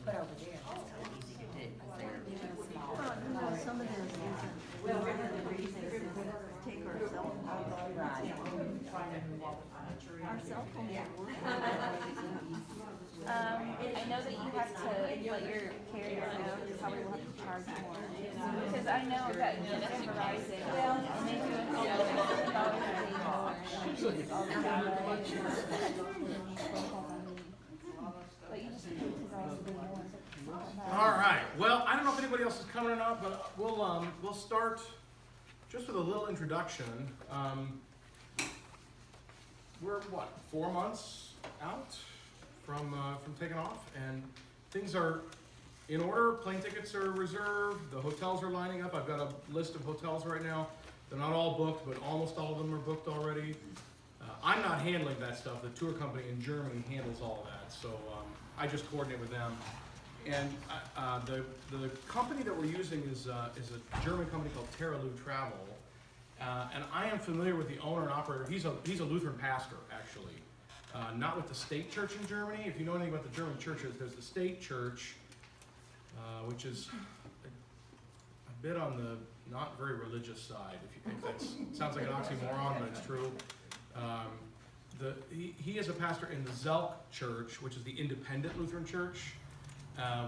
But over there, it's so easy to do, because they're small. No, some of them isn't. Well, one of the reasons is take our cell phones. Right. Our cell phones are working. I know that you have to let your carrier know, you probably will have to charge more. Because I know that Verizon, and they do it but you just All right. Well, I don't know if anybody else is coming or not, but we'll start just with a little introduction. We're what, 4 months out from taking off, and things are in order. Plane tickets are reserved. The hotels are lining up. I've got a list of hotels right now. They're not all booked, but almost all of them are booked already. I'm not handling that stuff. The tour company in Germany handles all of that, so I just coordinate with them. And the company that we're using is a German company called Terralu Travel, and I am familiar with the owner and operator. He's a Lutheran pastor, actually, not with the state church in Germany. If you know anything about the German churches, there's the state church, which is a bit on the not very religious side. If that sounds like an oxymoron, but it's true. He is a pastor in the Zelk Church, which is the independent Lutheran church,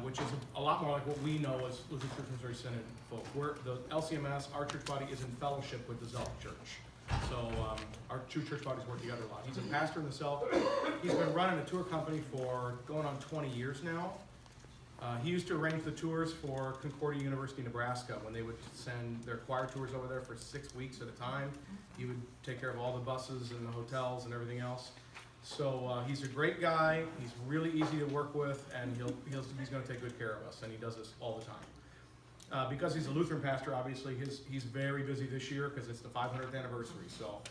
which is a lot more like what we know as Lutheran Church Missouri Synod folk. Where the LCMS, our church body, is in fellowship with the Zelk Church. So our two church bodies work together a lot. He's a pastor in the Zelk. He's been running a tour company for going on 20 years now. He used to arrange the tours for Concordia University, Nebraska, when they would send their choir tours over there for 6 weeks at a time. He would take care of all the buses and the hotels and everything else. So he's a great guy. He's really easy to work with, and he's going to take good care of us, and he does this all the time. Because he's a Lutheran pastor, obviously, he's very busy this year because it's the 500th anniversary. So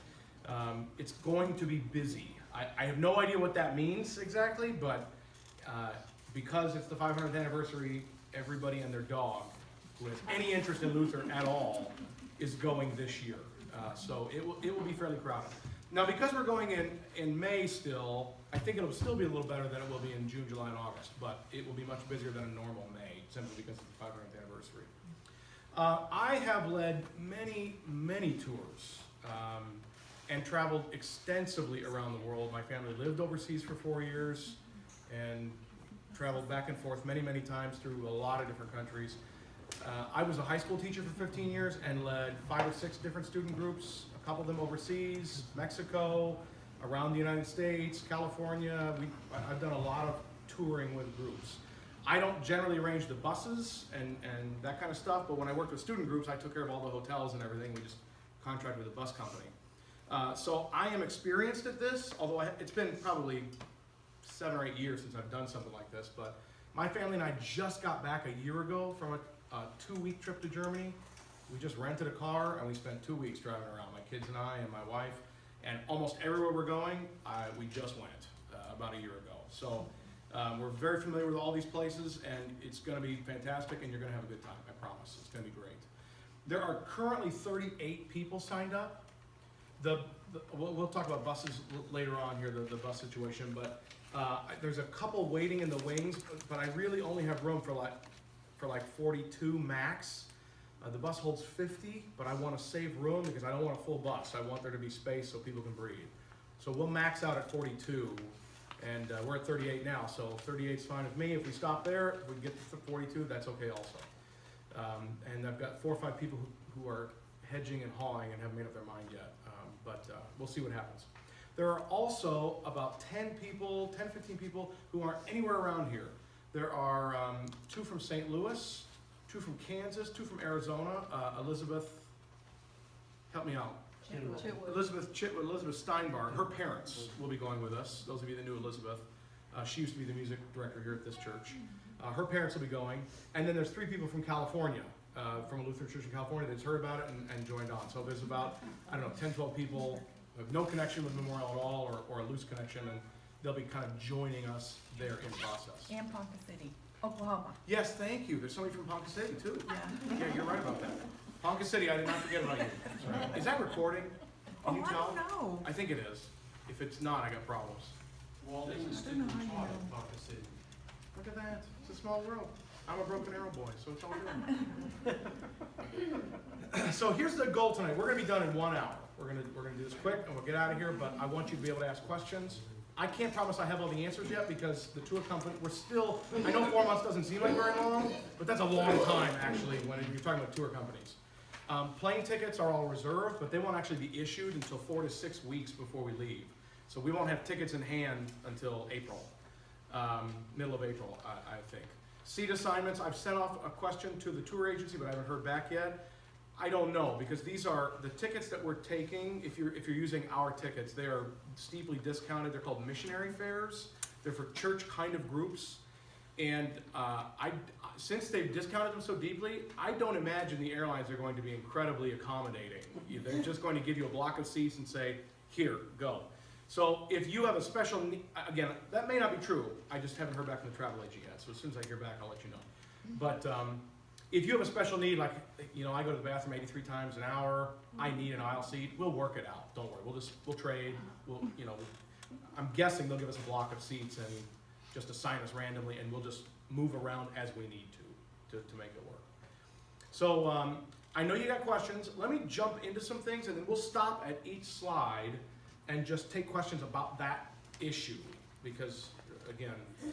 it's going to be busy. I have no idea what that means exactly, but because it's the 500th anniversary, everybody and their dog who has any interest in Luther at all is going this year. So it will be fairly crowded. Now, because we're going in May still, I think it'll still be a little better than it will be in June, July, and August, but it will be much busier than a normal May, simply because it's the 500th anniversary. I have led many tours and traveled extensively around the world. My family lived overseas for 4 years and traveled back and forth many times through a lot of different countries. I was a high school teacher for 15 years and led 5 or 6 different student groups, a couple of them overseas, Mexico, around the United States, California. I've done a lot of touring with groups. I don't generally arrange the buses and that kind of stuff, but when I worked with student groups, I took care of all the hotels and everything. We just contracted with a bus company. So I am experienced at this, although it's been probably 7 or 8 years since I've done something like this, but my family and I just got back a year ago from a 2-week trip to Germany. We just rented a car and we spent 2 weeks driving around, my kids and I and my wife, and almost everywhere we're going, we just went about a year ago. So we're very familiar with all these places, and it's going to be fantastic, and you're going to have a good time, I promise. It's going to be great. There are currently 38 people signed up. We'll talk about buses later on here, the bus situation, but there's a couple waiting in the wings, but I really only have room for like 42 max. The bus holds 50, but I want to save room because I don't want a full bus. I want there to be space so people can breathe. So we'll max out at 42, and we're at 38 now, so 38 is fine with me. If we stop there, if we get to 42, that's okay also. And I've got 4 or 5 people who are hedging and hawing and haven't made up their mind yet, but we'll see what happens. There are also about 10, 15 people who aren't anywhere around here. There are 2 from St. Louis, 2 from Kansas, 2 from Arizona. Elizabeth, help me out. Elizabeth Steinbar, her parents will be going with us. Those of you that knew Elizabeth, she used to be the music director here at this church. Her parents will be going. And then there's 3 people from California, from a Lutheran church in California that's heard about it and joined on. So there's about, 10, 12 people who have no connection with Memorial at all, or a loose connection, and they'll be kind of joining us there in process. And Ponca City, Oklahoma. Yes, thank you. There's somebody from Ponca City too. Yeah. Yeah, you're right about that. Ponca City, I did not forget about you. Is that recording? Can you tell? I don't know. I think it is. If it's not, I got problems. Well, they I was don't know student how you taught know. at Ponca City. Look at that. It's a small world. I'm a broken arrow boy, so it's all good. So here's the goal tonight. We're gonna be done in 1 hour. We're gonna do this quick and we'll get out of here, but I want you to be able to ask questions. I can't promise I have all the answers yet because the tour company, we're still, I know 4 months doesn't seem like very long, but that's a long time actually when you're talking about tour companies. Plane tickets are all reserved, but they won't actually be issued until 4 to 6 weeks before we leave. So we won't have tickets in hand until April, middle of April, I think. Seat assignments, I've sent off a question to the tour agency, but I haven't heard back yet. I don't know, because these are the tickets that we're taking. If you're using our tickets, they are steeply discounted. They're called missionary fares. They're for church kind of groups. And since they've discounted them so deeply, I don't imagine the airlines are going to be incredibly accommodating. They're just going to give you a block of seats and say, here, go. So if you have a special need, again, that may not be true. I just haven't heard back from the travel agent yet. So as soon as I hear back, I'll let you know. But if you have a special need, like, I go to the bathroom 83 times an hour, I need an aisle seat, we'll work it out. Don't worry. We'll trade. I'm guessing they'll give us a block of seats and just assign us randomly, and we'll just move around as we need to make it work. So I know you got questions. Let me jump into some things, and then we'll stop at each slide and just take questions about that issue. Because, again,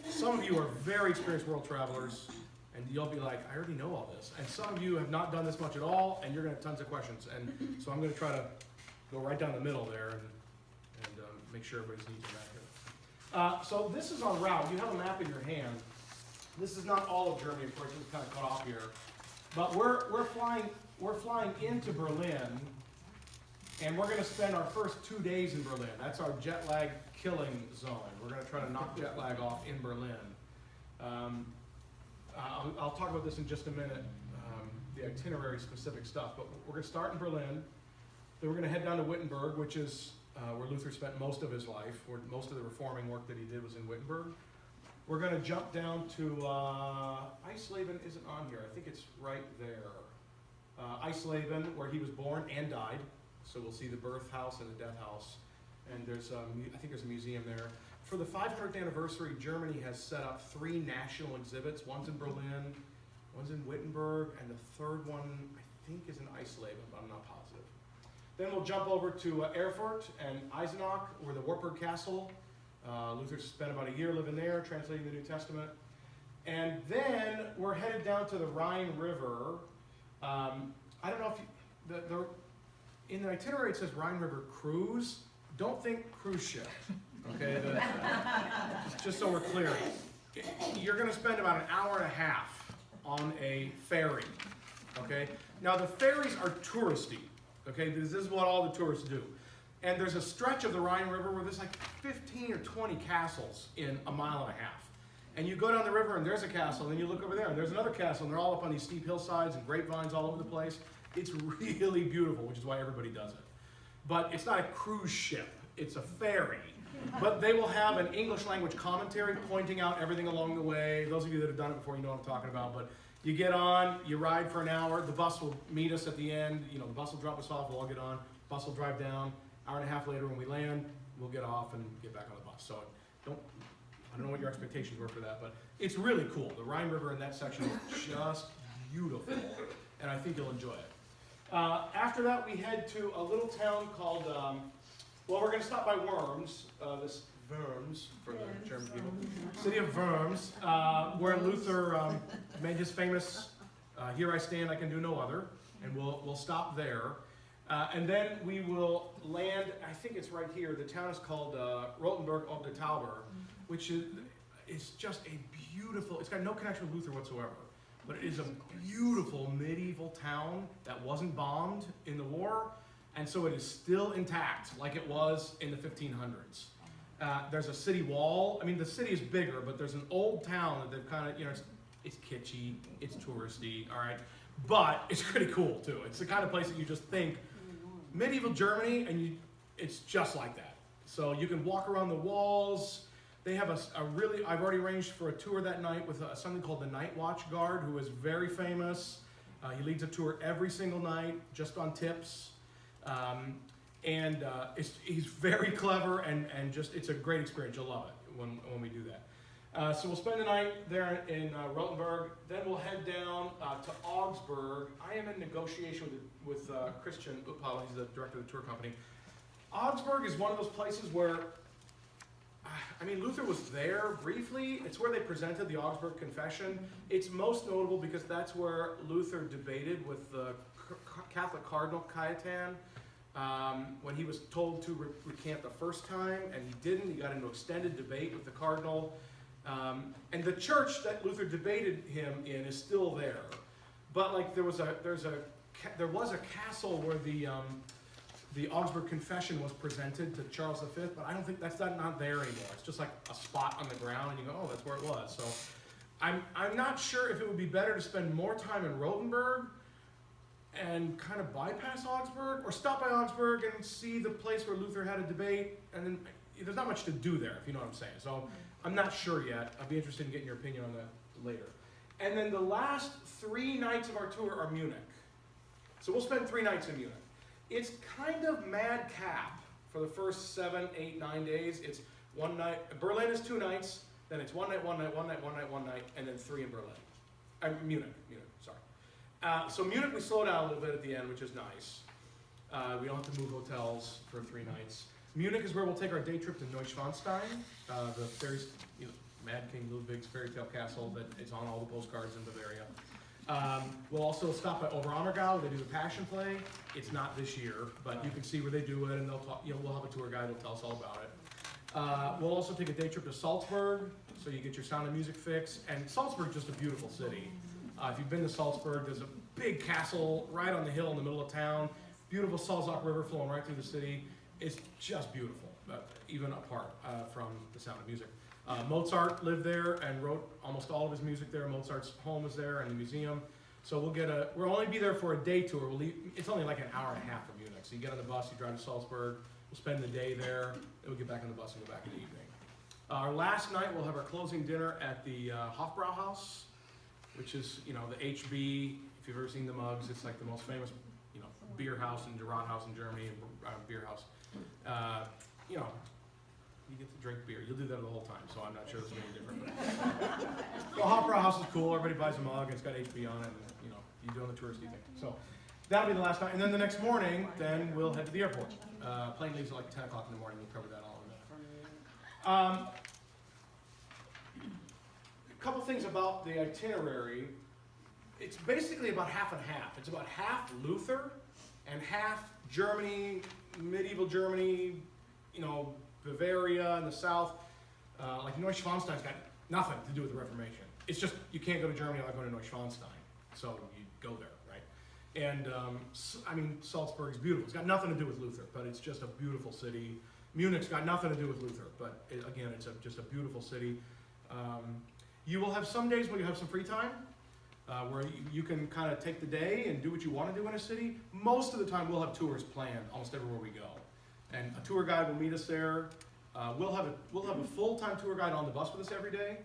some of you are very experienced world travelers, and you'll be like, I already know all this. And some of you have not done this much at all, and you're going to have tons of questions. And so I'm going to try to go right down the middle there and make sure everybody's needs are accurate. So this is on route. You have a map in your hand. This is not all of Germany, of course. It's kind of cut off here. But we're flying into Berlin, and we're going to spend our first 2 days in Berlin. That's our jet lag killing zone. We're going to try to knock jet lag off in Berlin. I'll talk about this in just a minute, the itinerary specific stuff, but we're going to start in Berlin, then we're going to head down to Wittenberg, which is where Luther spent most of his life, where most of the reforming work that he did was in Wittenberg. We're going to jump down to, Eisleben isn't on here, I think it's right there. Eisleben, where he was born and died, so we'll see the birth house and the death house, and there's, I think there's a museum there. For the 500th anniversary, Germany has set up 3 national exhibits. One's in Berlin, one's in Wittenberg, and the third one, I think, is in Eisleben, but I'm not positive. Then we'll jump over to Erfurt and Eisenach, where the Wartburg Castle. Luther spent about a year living there, translating the New Testament. And then we're headed down to the Rhine River. I don't know if in the itinerary it says Rhine River cruise. Don't think cruise ship. Okay, just so we're clear, you're going to spend about an hour and a half on a ferry. Okay, now the ferries are touristy. Okay, this is what all the tourists do, and there's a stretch of the Rhine River where there's like 15 or 20 castles in a mile and a half, and you go down the river and there's a castle, and then you look over there and there's another castle, and they're all up on these steep hillsides and grapevines all over the place. It's really beautiful, which is why everybody does it. But it's not a cruise ship; it's a ferry. But they will have an English language commentary pointing out everything along the way. Those of you that have done it before, you know what I'm talking about. But you get on, you ride for an hour. The bus will meet us at the end. The bus will drop us off. We'll all get on. Bus will drive down. Hour and a half later when we land, we'll get off and get back on the bus. So I don't know what your expectations were for that, but it's really cool. The Rhine River in that section is just beautiful, and I think you'll enjoy it. After that, we head to a little town called... well, we're going to stop by Worms, Worms for the German people, city of Worms, where Luther made his famous "Here I stand, I can do no other," and we'll stop there, and then we will land. I think it's right here. The town is called Rothenburg ob der Tauber, which is just a beautiful. It's got no connection with Luther whatsoever, but it is a beautiful medieval town that wasn't bombed in the war. And so it is still intact, like it was in the 1500s. There's a city wall. I mean, the city is bigger, but there's an old town that they've kind of, it's kitschy, it's touristy, all right? But it's pretty cool, too. It's the kind of place that you just think, medieval Germany, and it's just like that. So you can walk around the walls. They have I've already arranged for a tour that night with something called the Night Watch Guard, who is very famous. He leads a tour every single night, just on tips. He's very clever and just, it's a great experience. You'll love it when we do that. So we'll spend the night there in Rothenburg. Then we'll head down to Augsburg. I am in negotiation with Christian Uppal. He's the director of the tour company. Augsburg is one of those places where, Luther was there briefly. It's where they presented the Augsburg Confession. It's most notable because that's where Luther debated with the Catholic Cardinal Cajetan. When he was told to recant the first time, and he didn't, he got into extended debate with the cardinal. And the church that Luther debated him in is still there. But like there was a castle where the Augsburg Confession was presented to Charles V, but I don't think that's not there anymore. It's just like a spot on the ground, and you go, oh, that's where it was. So I'm not sure if it would be better to spend more time in Rothenburg and kind of bypass Augsburg, or stop by Augsburg and see the place where Luther had a debate, and then there's not much to do there, if you know what I'm saying. So I'm not sure yet. I'd be interested in getting your opinion on that later. And then the last 3 nights of our tour are Munich. So we'll spend 3 nights in Munich. It's kind of madcap for the first 7, 8, 9 days. It's 1 night. Berlin is 2 nights. Then it's 1 night, 1 night, 1 night, 1 night, 1 night, and then 3 in Berlin. Munich, sorry. So Munich, we slow down a little bit at the end, which is nice. We don't have to move hotels for 3 nights. Munich is where we'll take our day trip to Neuschwanstein, the fairy, Mad King Ludwig's fairy tale castle that is on all the postcards in Bavaria. We'll also stop at Oberammergau. They do the Passion Play. It's not this year, but you can see where they do it, and they'll talk. We'll have a tour guide who'll tell us all about it. We'll also take a day trip to Salzburg, so you get your Sound of Music fix. And Salzburg's just a beautiful city. If you've been to Salzburg, there's a big castle right on the hill in the middle of town. Beautiful Salzach River flowing right through the city. It's just beautiful, even apart from the Sound of Music. Mozart lived there and wrote almost all of his music there. Mozart's home is there and the museum. So we'll only be there for a day tour. It's only like an hour and a half from Munich. So you get on the bus, you drive to Salzburg, we'll spend the day there, then we'll get back on the bus and go back in the evening. Our last night, we'll have our closing dinner at the Hofbrauhaus, which is, the HB, if you've ever seen the mugs, it's like the most famous, beer house and Gerard house in Germany, and beer house. You get to drink beer. You'll do that the whole time, so I'm not sure it's any different. The Hofbrauhaus is cool. Everybody buys a mug, and it's got HB on it, and, you doing the touristy thing. So that'll be the last night. And then the next morning, then we'll head to the airport. Plane leaves at like 10 o'clock in the morning. We'll cover that all in a minute. A couple things about the itinerary. It's basically about half and half. It's about half Luther and half Germany, medieval Germany, Bavaria in the south. Like Neuschwanstein's got nothing to do with the Reformation. It's just, you can't go to Germany without going to Neuschwanstein. So you go there, right? And, Salzburg is beautiful. It's got nothing to do with Luther, but it's just a beautiful city. Munich's got nothing to do with Luther, but again, it's just a beautiful city. You will have some days where you have some free time, where you can kind of take the day and do what you want to do in a city. Most of the time, we'll have tours planned almost everywhere we go. And a tour guide will meet us there. We'll have a full-time tour guide on the bus with us every day.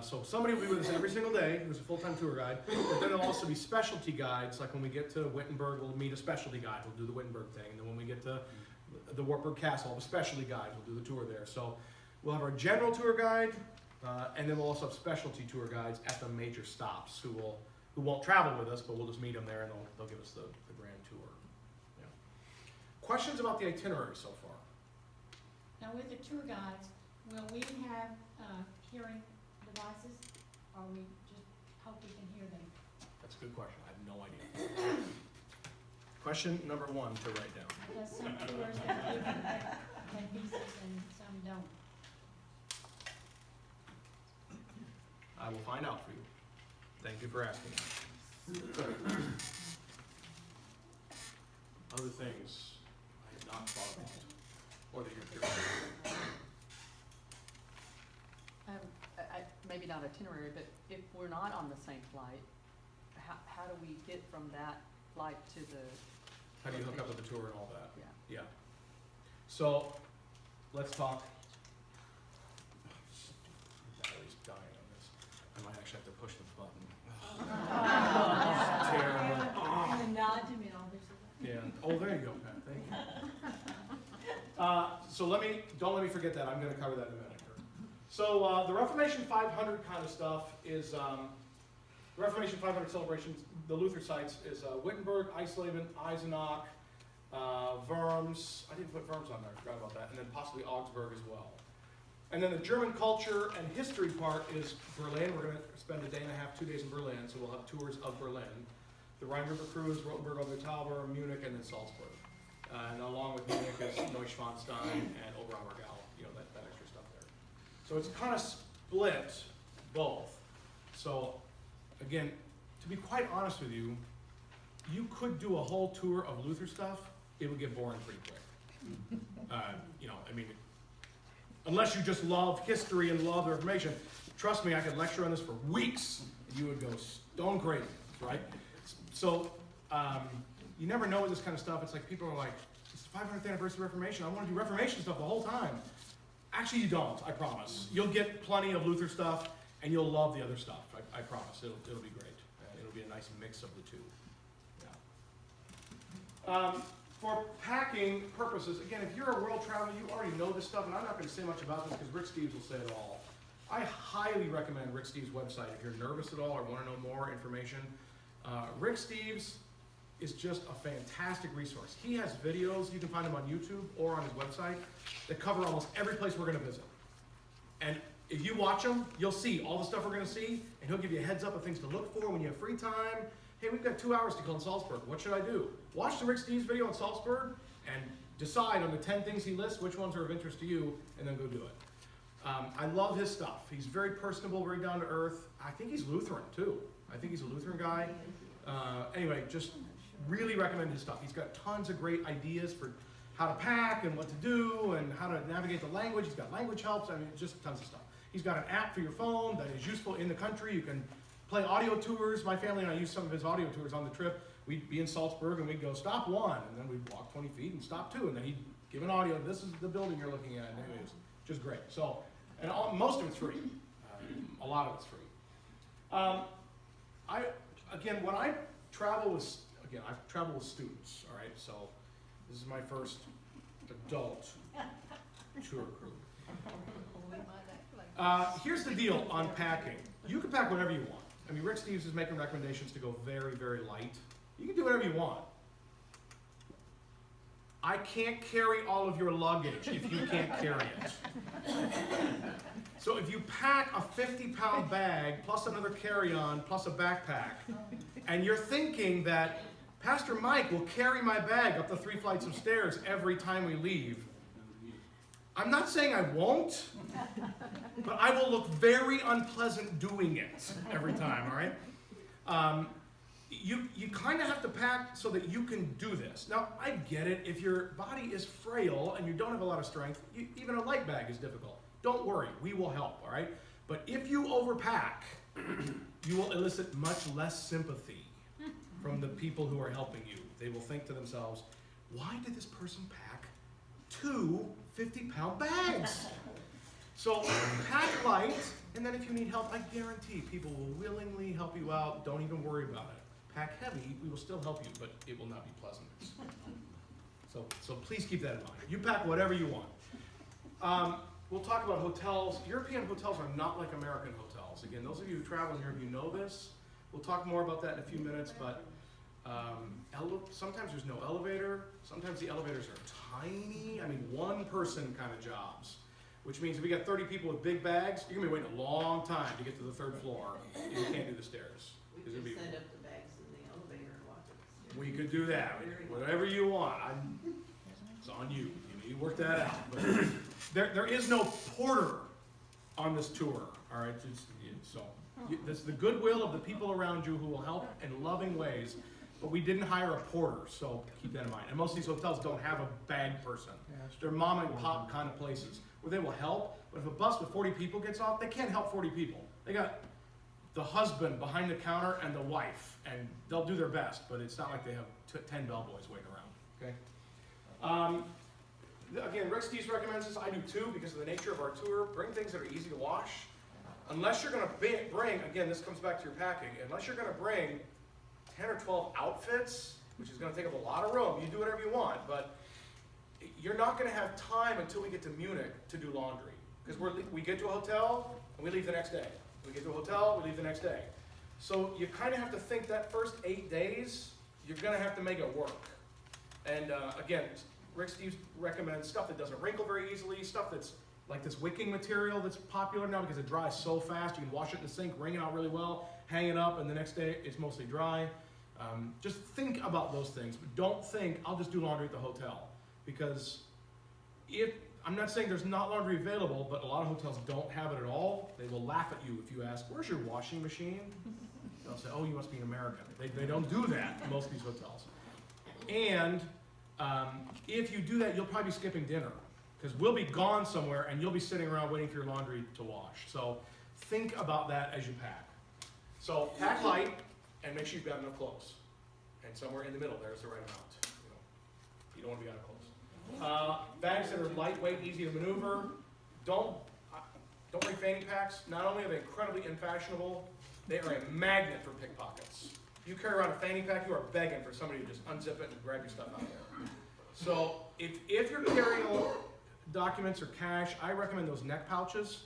So somebody will be with us every single day who's a full-time tour guide. But then there'll also be specialty guides. Like when we get to Wittenberg, we'll meet a specialty guide. We'll do the Wittenberg thing. And then when we get to the Wartburg Castle, we'll have a specialty guide. We'll do the tour there. So we'll have our general tour guide, and then we'll also have specialty tour guides at the major stops who won't travel with us, but we'll just meet them there and they'll give us the grand tour. Yeah. Questions about the itinerary so far? Now with the tour guides, will we have hearing devices, or we just hope we can hear them? That's a good question. I have no idea. Question number 1 to write down. Because some tours have pieces and some don't. I will find out for you. Thank you for asking. Other things I have not thought about, or that you're curious about. Maybe not itinerary, but if we're not on the same flight, how do we get from that flight to the? How do you hook up with the tour and all that? Yeah. Yeah. So, let's talk. Battery's dying on this. I might actually have to push the button. It's terrible. And the nod to me, all this. Yeah. Oh, there you go, Pat. Thank you. So don't let me forget that. I'm going to cover that in a minute. So the Reformation 500 kind of stuff is, the Reformation 500 celebrations, the Luther sites is Wittenberg, Eisleben, Eisenach, Worms, I didn't put Worms on there, I forgot about that, and then possibly Augsburg as well. And then the German culture and history part is Berlin. We're going to spend a day and a half, 2 days in Berlin, so we'll have tours of Berlin. The Rhine River Cruise, Rotenburg on the Tauber, Munich, and then Salzburg. And along with Munich is Neuschwanstein and Oberammergau, that extra stuff there. So it's kind of split both. So again, to be quite honest with you, you could do a whole tour of Luther stuff. It would get boring pretty quick. Unless you just love history and love the Reformation, trust me, I could lecture on this for weeks. You would go stone crazy, right? So you never know with this kind of stuff. It's like people are like, it's the 500th anniversary of Reformation. I want to do Reformation stuff the whole time. Actually, you don't, I promise. You'll get plenty of Luther stuff, and you'll love the other stuff. I promise. It'll be great. It'll be a nice mix of the two. Yeah. For packing purposes, again, if you're a world traveler, you already know this stuff, and I'm not going to say much about this because Rick Steves will say it all. I highly recommend Rick Steves' website if you're nervous at all or want to know more information. Rick Steves is just a fantastic resource. He has videos, you can find them on YouTube or on his website, that cover almost every place we're going to visit. And if you watch them, you'll see all the stuff we're going to see, and he'll give you a heads up of things to look for when you have free time. Hey, we've got 2 hours to kill in Salzburg. What should I do? Watch the Rick Steves video on Salzburg and decide on the 10 things he lists, which ones are of interest to you, and then go do it. I love his stuff. He's very personable, very down to earth. I think he's Lutheran too. I think he's a Lutheran guy. Anyway, just really recommend his stuff. He's got tons of great ideas for how to pack and what to do and how to navigate the language. He's got language helps. I mean, just tons of stuff. He's got an app for your phone that is useful in the country. You can play audio tours. My family and I used some of his audio tours on the trip. We'd be in Salzburg and we'd go stop 1, and then we'd walk 20 feet and stop 2, and then he'd give an audio. This is the building you're looking at. And it was just great. So, and most of it's free. A lot of it's free. When I travel with, I've traveled with students. All right, so this is my first adult tour group. Here's the deal on packing. You can pack whatever you want. I mean, Rick Steves is making recommendations to go very, very light. You can do whatever you want. I can't carry all of your luggage if you can't carry it. So if you pack a 50-pound bag plus another carry-on plus a backpack, and you're thinking that Pastor Mike will carry my bag up the 3 flights of stairs every time we leave, I'm not saying I won't, but I will look very unpleasant doing it every time, all right? You kind of have to pack so that you can do this. Now, I get it. If your body is frail and you don't have a lot of strength, even a light bag is difficult. Don't worry. We will help, all right? But if you overpack, you will elicit much less sympathy from the people who are helping you. They will think to themselves, why did this person pack 2 50-pound bags? So pack light, and then if you need help, I guarantee people will willingly help you out. Don't even worry about it. Pack heavy, we will still help you, but it will not be pleasant. So please keep that in mind. You pack whatever you want. We'll talk about hotels. European hotels are not like American hotels. Again, those of you who travel in Europe, you know this. We'll talk more about that in a few minutes, but sometimes there's no elevator. Sometimes the elevators are tiny. I mean, 1-person kind of jobs, which means if we got 30 people with big bags, you're gonna be waiting a long time to get to the 3rd floor if you can't do the stairs. We could send up the bags in the elevator and walk up the stairs. We could do that, whatever you want. It's on you. You work that out. But there is no porter on this tour, all right? This is the goodwill of the people around you who will help in loving ways, but we didn't hire a porter, so keep that in mind. And most of these hotels don't have a bag person. They're mom and pop kind of places where they will help, but if a bus with 40 people gets off, they can't help 40 people. They got the husband behind the counter and the wife, and they'll do their best, but it's not like they have 10 bellboys waiting around, okay? Again, Rick Steves recommends this. I do too, because of the nature of our tour. Bring things that are easy to wash. Unless you're going to bring, again, this comes back to your packing, unless you're going to bring 10 or 12 outfits, which is going to take up a lot of room, you do whatever you want, but you're not going to have time until we get to Munich to do laundry. Because we get to a hotel, and we leave the next day. We get to a hotel, we leave the next day. So you kind of have to think that first 8 days, you're going to have to make it work. And again, Rick Steves recommends stuff that doesn't wrinkle very easily, stuff that's like this wicking material that's popular now because it dries so fast. You can wash it in the sink, wring it out really well, hang it up, and the next day it's mostly dry. Just think about those things, but don't think, I'll just do laundry at the hotel. Because I'm not saying there's not laundry available, but a lot of hotels don't have it at all. They will laugh at you if you ask, where's your washing machine? They'll say, oh, you must be an American. They don't do that in most of these hotels. And if you do that, you'll probably be skipping dinner. Because we'll be gone somewhere and you'll be sitting around waiting for your laundry to wash. So think about that as you pack. So pack light and make sure you've got enough clothes. And somewhere in the middle there's the right amount. You don't want to be out of clothes. Bags that are lightweight, easy to maneuver. Don't bring fanny packs. Not only are they incredibly unfashionable, they are a magnet for pickpockets. You carry around a fanny pack, you are begging for somebody to just unzip it and grab your stuff out of there. So if you're carrying documents or cash, I recommend those neck pouches.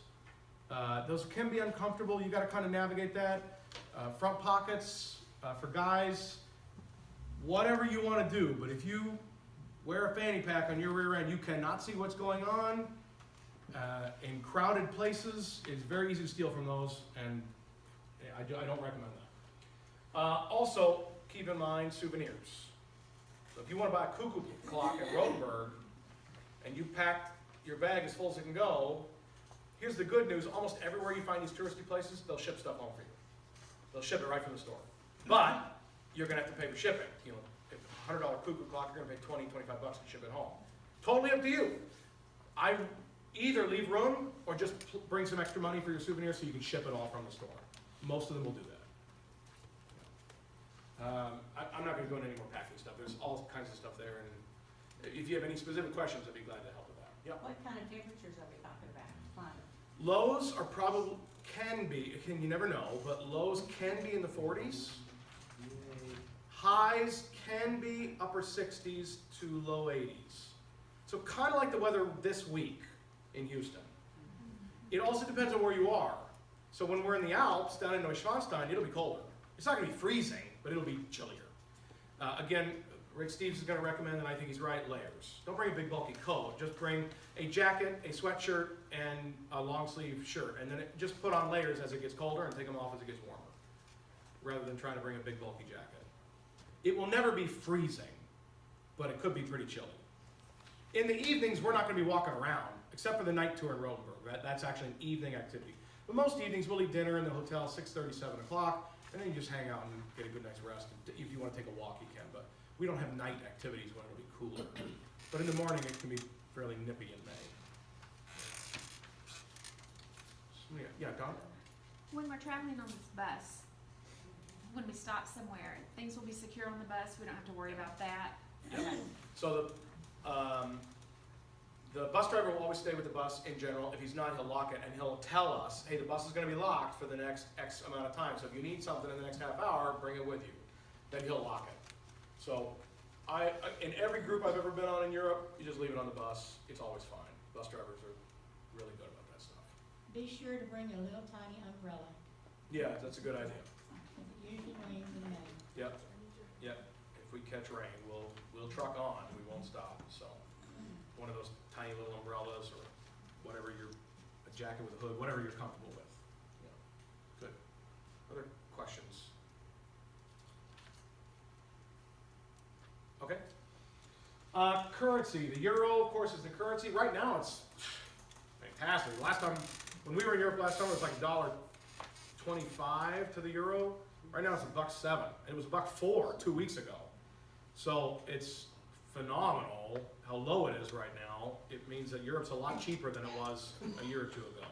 Those can be uncomfortable. You got to kind of navigate that. Front pockets for guys, whatever you want to do. But if you wear a fanny pack on your rear end, you cannot see what's going on. In crowded places, it's very easy to steal from those, and I don't recommend that. Also, keep in mind souvenirs. So if you want to buy a cuckoo clock at Rotenberg, and you packed your bag as full as it can go, here's the good news. Almost everywhere you find these touristy places, they'll ship stuff home for you. They'll ship it right from the store. But you're going to have to pay for shipping. You know, if a $100 cuckoo clock, you're going to pay $20, $25 to ship it home. Totally up to you. I either leave room or just bring some extra money for your souvenir so you can ship it all from the store. Most of them will do that. I'm not going to go into any more packing stuff. There's all kinds of stuff there, and if you have any specific questions, I'd be glad to help with that. Yep. What kind of temperatures are we talking about? Climate? Lows are probably, you never know, but lows can be in the 40s. Highs can be upper 60s to low 80s. So kind of like the weather this week in Houston. It also depends on where you are. So when we're in the Alps, down in Neuschwanstein, it'll be colder. It's not going to be freezing, but it'll be chillier. Again, Rick Steves is going to recommend, and I think he's right, layers. Don't bring a big bulky coat. Just bring a jacket, a sweatshirt, and a long sleeve shirt. And then just put on layers as it gets colder and take them off as it gets warmer, rather than trying to bring a big bulky jacket. It will never be freezing, but it could be pretty chilly. In the evenings, we're not going to be walking around, except for the night tour in Rotenberg. That's actually an evening activity. But most evenings, we'll eat dinner in the hotel 6:30, 7 o'clock, and then you just hang out and get a good night's rest. If you want to take a walk, you can, but we don't have night activities when it'll be cooler. But in the morning, it can be fairly nippy in May. So, yeah, Don? When we're traveling on this bus, when we stop somewhere, things will be secure on the bus. We don't have to worry about that. Yeah. So the bus driver will always stay with the bus in general. If he's not, he'll lock it, and he'll tell us, hey, the bus is going to be locked for the next X amount of time. So if you need something in the next half hour, bring it with you. Then he'll lock it. So in every group I've ever been on in Europe, you just leave it on the bus. It's always fine. Bus drivers are really good about that stuff. Be sure to bring a little tiny umbrella. Yeah, that's a good idea. It usually rains in May. Yep. Yep. If we catch rain, we'll truck on. We won't stop. So one of those tiny little umbrellas or whatever, a jacket with a hood, whatever you're comfortable with. Yeah. Good. Other questions? Okay. Currency. The euro, of course, is the currency. Right now, it's fantastic. Last time, when we were in Europe last summer, it was like $1.25 to the euro. Right now, it's $1.07. It was $1.04 2 weeks ago. So it's phenomenal how low it is right now. It means that Europe's a lot cheaper than it was a year or two ago.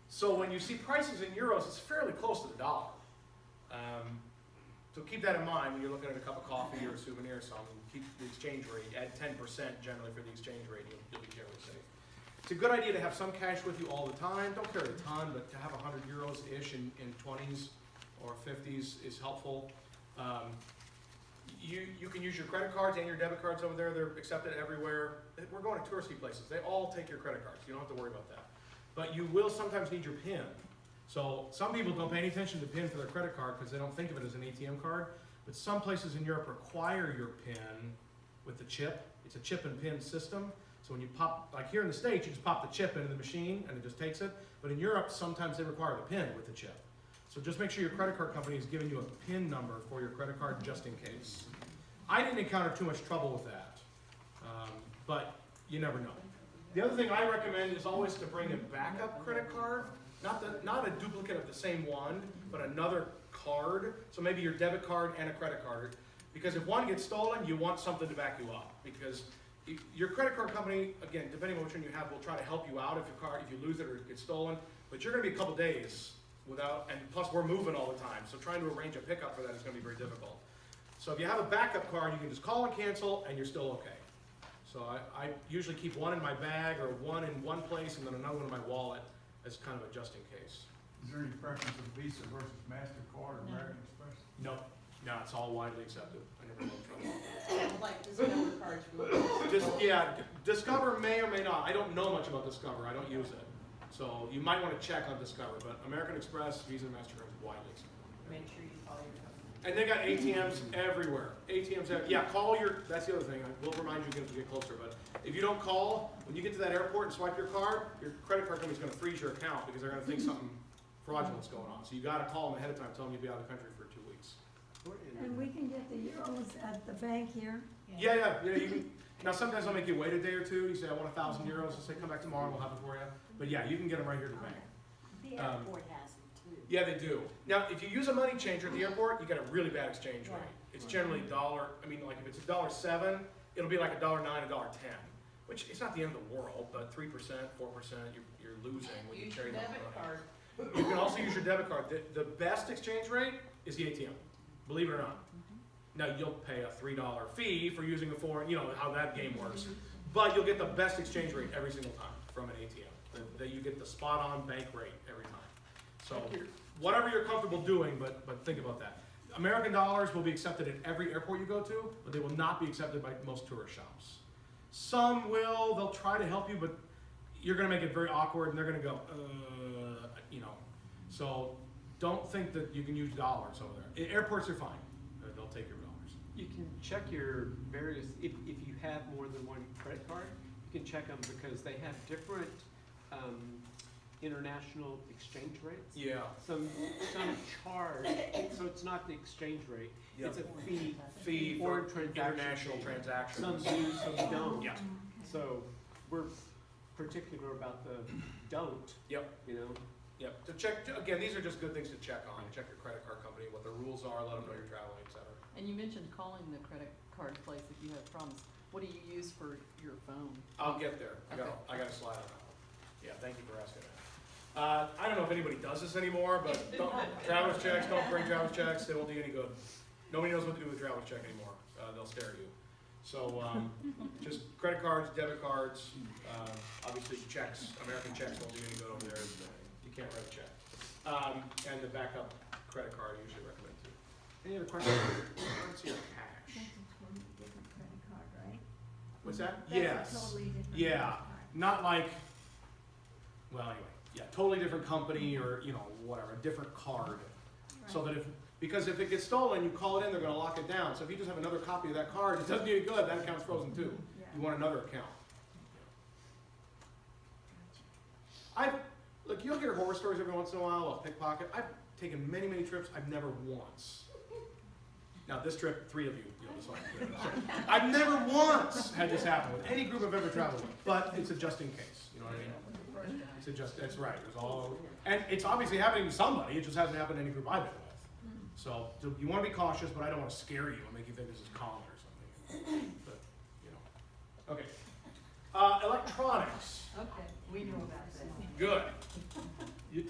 So when you see prices in euros, it's fairly close to the dollar. So keep that in mind when you're looking at a cup of coffee or a souvenir or something. Keep the exchange rate at 10% generally for the exchange rate. You'll be fairly safe. It's a good idea to have some cash with you all the time. Don't carry a ton, but to have 100 euros-ish in 20s or 50s is helpful. You can use your credit cards and your debit cards over there. They're accepted everywhere. We're going to touristy places. They all take your credit cards. You don't have to worry about that. But you will sometimes need your PIN. So some people don't pay any attention to PIN for their credit card because they don't think of it as an ATM card. But some places in Europe require your PIN with the chip. It's a chip and PIN system. So when you pop, like here in the States, you just pop the chip into the machine and it just takes it. But in Europe, sometimes they require the PIN with the chip. So just make sure your credit card company is giving you a PIN number for your credit card just in case. I didn't encounter too much trouble with that, but you never know. The other thing I recommend is always to bring a backup credit card, not a duplicate of the same one, but another card. So maybe your debit card and a credit card, because if one gets stolen, you want something to back you up. Because your credit card company, again, depending on which one you have, will try to help you out if you lose it or it gets stolen. But you're going to be a couple days without, and plus we're moving all the time, so trying to arrange a pickup for that is going to be very difficult. So if you have a backup card, you can just call and cancel, and you're still okay. So I usually keep one in my bag or one in one place and then another one in my wallet as kind of a just in case. Is there any preference of Visa versus MasterCard or American Express? Nope. No, it's all widely accepted. I never know trouble. Like Discover cards. Discover may or may not. I don't know much about Discover. I don't use it. So you might want to check on Discover, but American Express, Visa, and MasterCard is widely accepted. Make sure you call your company. And they got ATMs everywhere. That's the other thing. We'll remind you again as we get closer, but if you don't call, when you get to that airport and swipe your card, your credit card company's gonna freeze your account because they're gonna think something fraudulent's going on. So you gotta call them ahead of time, tell them you'll be out of the country for 2 weeks. And we can get the euros at the bank here. Yeah, you can. Now sometimes I'll make you wait a day or two. You say, I want 1,000 euros. I'll say, come back tomorrow, we'll have it for you. But yeah, you can get them right here at the bank. The airport has them too. Yeah, they do. Now, if you use a money changer at the airport, you get a really bad exchange rate. It's generally like if it's $1.07, it'll be like $1.09, $1.10, which it's not the end of the world, but 3%, 4%, you're losing when you Use carry your that debit money. card. You can also use your debit card. The best exchange rate is the ATM, believe it or not. Now, you'll pay a $3 fee for using a foreign, you know how that game works, but you'll get the best exchange rate every single time from an ATM. You get the spot-on bank rate every time. So whatever you're comfortable doing, but think about that. American dollars will be accepted at every airport you go to, but they will not be accepted by most tourist shops. Some will, they'll try to help you, but you're gonna make it very awkward and they're gonna go, So don't think that you can use dollars over there. Airports are fine, they'll take your dollars. You can check your various, if you have more than one credit card, you can check them because they have different international exchange rates. Yeah. Some charge, so it's not the exchange rate, it's a Fee foreign for transaction international fee. transactions. Some do, some don't. Yeah. So we're particular about the don't, Yep. you know? Yep. To check, again, these are just good things to check on. Check your credit card company, what the rules are, let them know you're traveling, et cetera. And you mentioned calling the credit card place if you have problems. What do you use for your phone? I'll get there. I got a slide on that one. Yeah, thank you for asking that. I don't know if anybody does this anymore, but traveler's checks, don't bring traveler's checks, they won't do you any good. Nobody knows what to do with a traveler's check anymore. They'll stare at you. So, just credit cards, debit cards, obviously checks, American checks won't do you any good over there. You can't write a check. And the backup credit card I usually recommend too. Any other questions? Currency or cash? That's a totally different credit card, right? What's that? That's a Yes. totally different Yeah. credit card. Not like, well, anyway, yeah, totally different company or, whatever, a different card. So that because if it gets stolen, you call it in, they're gonna lock it down. So if you just have another copy of that card, it doesn't do you good, that account's frozen too. Yeah. You want another account. Look, you'll hear horror stories every once in a while of pickpocket. I've taken many, many trips, I've never once. Now this trip, 3 of you, this one. I've never once had this happen with any group I've ever traveled with, but it's a just in case, you know what I mean? That's right, and it's obviously happening to somebody, it just hasn't happened to any group I've been with. So you wanna be cautious, but I don't wanna scare you and make you think this is common or something. But, okay. Electronics. Okay, we know about that. Good.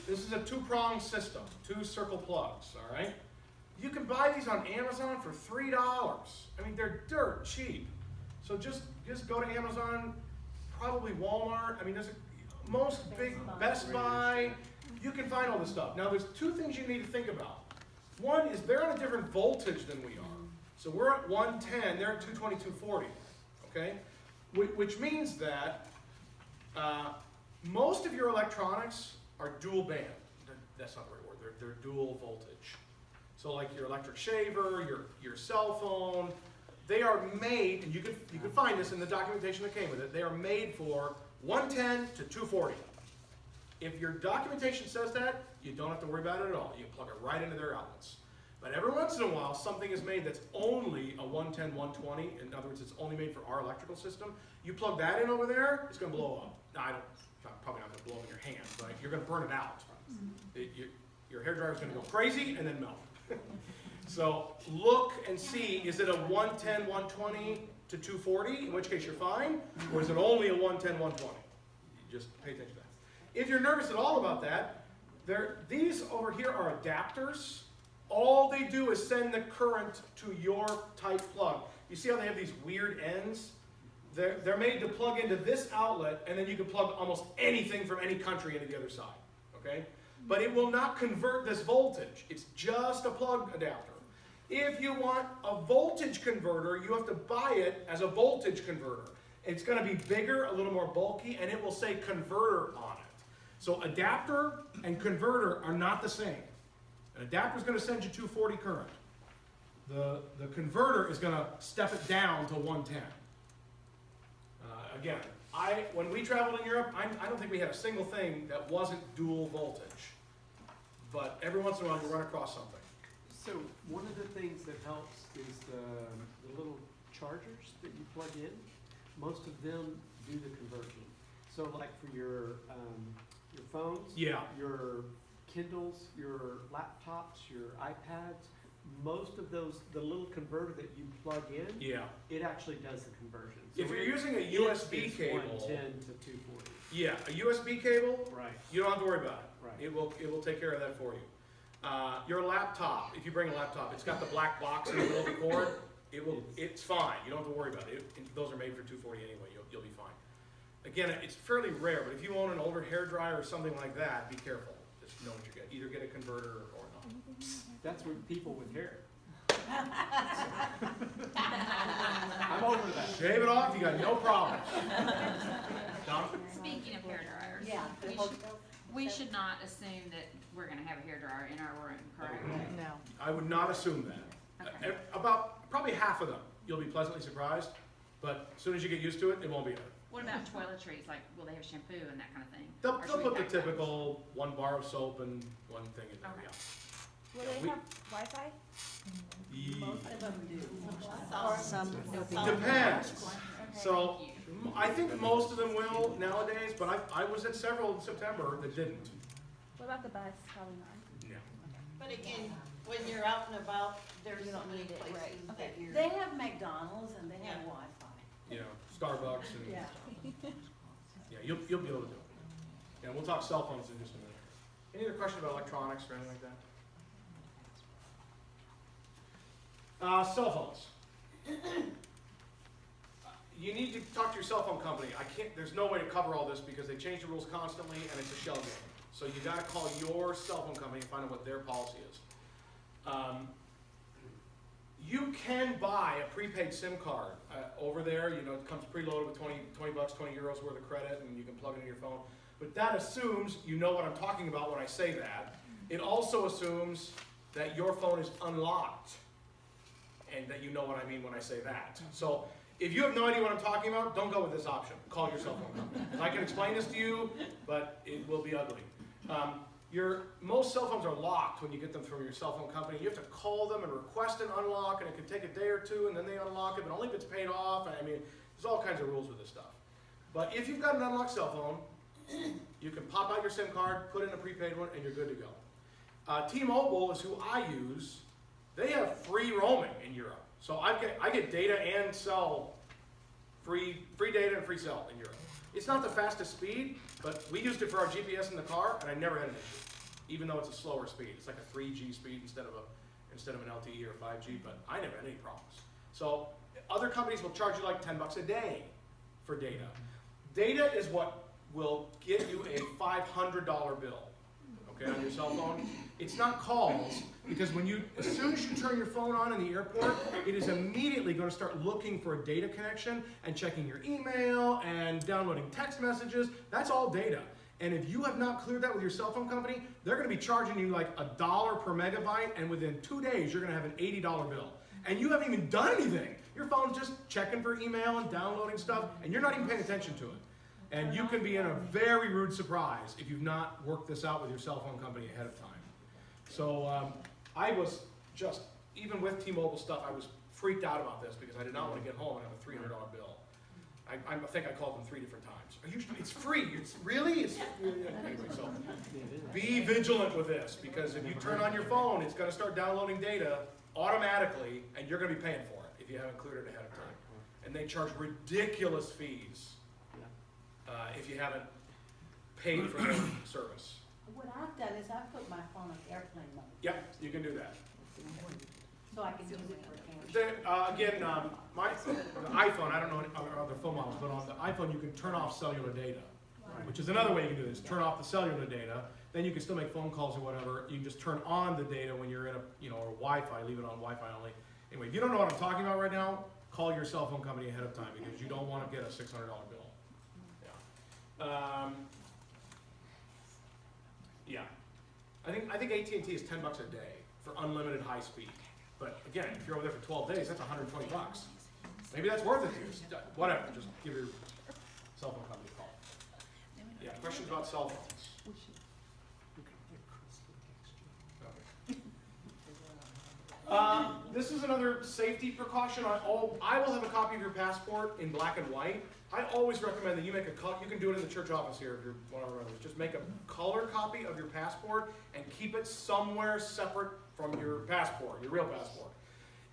This is a 2-prong system, 2 circle plugs, all right? You can buy these on Amazon for $3. I mean, they're dirt cheap. So just go to Amazon, probably Walmart. I mean, most big Best Buy. You can find all this stuff. Now, there's 2 things you need to think about. One is they're on a different voltage than we are. So we're at 110, they're at 220, 240, okay? Which means that most of your electronics are dual band. That's not the right word, they're dual voltage. So like your electric shaver, your cell phone, they are made, and you can find this in the documentation that came with it, they are made for 110 to 240. If your documentation says that, you don't have to worry about it at all. You can plug it right into their outlets. But every once in a while, something is made that's only a 110, 120. In other words, it's only made for our electrical system. You plug that in over there, it's going to blow up. Now, probably not going to blow in your hand, but you're going to burn it out. Your hairdryer is going to go crazy and then melt. So look and see, is it a 110, 120 to 240, in which case you're fine, or is it only a 110, 120? You just pay attention to that. If you're nervous at all about that, these over here are adapters. All they do is send the current to your type plug. You see how they have these weird ends? They're made to plug into this outlet, and then you can plug almost anything from any country into the other side, okay? But it will not convert this voltage. It's just a plug adapter. If you want a voltage converter, you have to buy it as a voltage converter. It's going to be bigger, a little more bulky, and it will say converter on it. So adapter and converter are not the same. An adapter is going to send you 240 current. The converter is going to step it down to 110. Again, when we traveled in Europe, I don't think we had a single thing that wasn't dual voltage. But every once in a while you run across something. So one of the things that helps is the little chargers that you plug in. Most of them do the conversion. So like for your phones, Yeah. your Kindles, your laptops, your iPads, most of those, the little converter that you plug in, Yeah. it actually does the conversion. If you're using a it USB is cable, 110 to 240. yeah, a USB cable, Right. you don't have to worry about it. Right. It will take care of that for you. Your laptop, if you bring a laptop, it's got the black box in the middle of the cord. It's fine. You don't have to worry about it. Those are made for 240 anyway. You'll be fine. Again, it's fairly rare, but if you own an older hairdryer or something like that, be careful. Just know what you get. Either get a converter or not. That's with people with hair. I'm over that. Shave it off, you got no problem. Don? Speaking of hair dryers, Yeah. we should not assume that we're gonna have a hair dryer in our room, correct? No. I would not assume that. Okay. About probably half of them, you'll be pleasantly surprised, but as soon as you get used to it, it won't be there. What about toiletries, like, will they have shampoo and that kind of thing? They'll Or should we put the pack that? typical 1 bar of soap and 1 thing in there, Okay. yeah. Will Yeah, they we- have Wi-Fi? Most of them do. Or Some. Depends. Okay, So, thank you. I think most of them will nowadays, but I was at several in September that didn't. What about the bus? Probably not. Yeah. But again, when you're out and about, there's You so don't many need it, places right. that Okay. you're. They have McDonald's and they have Yeah. Wi-Fi. You know, Starbucks and, Yeah. yeah, you'll be able to do it. Yeah, we'll talk cell phones in just a minute. Any other questions about electronics or anything like that? Cell phones. You need to talk to your cell phone company. There's no way to cover all this because they change the rules constantly and it's a shell game. So you gotta call your cell phone company and find out what their policy is. You can buy a prepaid SIM card over there. You know, it comes preloaded with 20 bucks, 20 euros worth of credit, and you can plug it into your phone. But that assumes you know what I'm talking about when I say that. It also assumes that your phone is unlocked, and that you know what I mean when I say that. So if you have no idea what I'm talking about, don't go with this option. Call your cell phone company. 'Cause I can explain this to you, but it will be ugly. Most cell phones are locked when you get them from your cell phone company. You have to call them and request an unlock, and it can take a day or two, and then they unlock it, but only if it's paid off. And I mean, there's all kinds of rules with this stuff. But if you've got an unlocked cell phone, you can pop out your SIM card, put in a prepaid one, and you're good to go. T-Mobile is who I use. They have free roaming in Europe. So I get data and cell, free data and free cell in Europe. It's not the fastest speed, but we used it for our GPS in the car, and I never had an issue, even though it's a slower speed. It's like a 3G speed instead of an LTE or 5G, but I never had any problems. So other companies will charge you like 10 bucks a day for data. Data is what will get you a $500 bill, okay, on your cell phone. It's not calls, because as soon as you turn your phone on in the airport, it is immediately going to start looking for a data connection and checking your email and downloading text messages. That's all data. And if you have not cleared that with your cell phone company, they're going to be charging you like $1 per megabyte, and within 2 days, you're going to have an $80 bill. And you haven't even done anything. Your phone's just checking for email and downloading stuff, and you're not even paying attention to it. And you can be in a very rude surprise if you've not worked this out with your cell phone company ahead of time. So I was just, even with T-Mobile stuff, I was freaked out about this because I did not want to get home and have a $300 bill. I think I called them 3 different times. It's free. It's really? Anyway, so be vigilant with this, because if you turn on your phone, it's going to start downloading data automatically, and you're going to be paying for it if you haven't cleared it ahead of time. And they charge ridiculous fees if you haven't paid for the service. What I've done is I've put my phone on airplane mode, Yep, you can do that. so I can use it for camera. Again, the iPhone, I don't know other phone models, but on the iPhone you can turn off cellular data, which is another way you can do this. Turn off the cellular data, then you can still make phone calls or whatever. You can just turn on the data when you're in or Wi-Fi, leave it on Wi-Fi only. Anyway, if you don't know what I'm talking about right now, call your cell phone company ahead of time, because you don't want to get a $600 bill. Yeah. I think AT&T is $10 a day for unlimited high speed. But again, if you're over there for 12 days, that's $120. Maybe that's worth it to you. Whatever, just give your cell phone company a call. Yeah, questions about cell phones? This is another safety precaution. I will have a copy of your passport in black and white. I always recommend that you make you can do it in the church office here if you're one of our members. Just make a color copy of your passport and keep it somewhere separate from your passport, your real passport.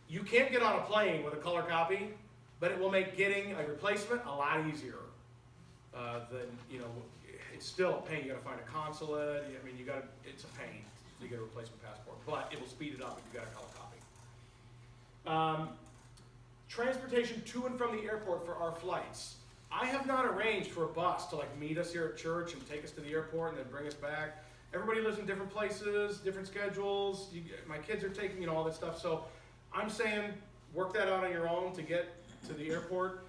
You can't get on a plane with a color copy, but it will make getting a replacement a lot easier. It's still a pain. You gotta find a consulate. It's a pain to get a replacement passport, but it will speed it up if you got a color copy. Transportation to and from the airport for our flights. I have not arranged for a bus to meet us here at church and take us to the airport and then bring us back. Everybody lives in different places, different schedules. My kids are taking, all that stuff. So I'm saying work that out on your own to get to the airport.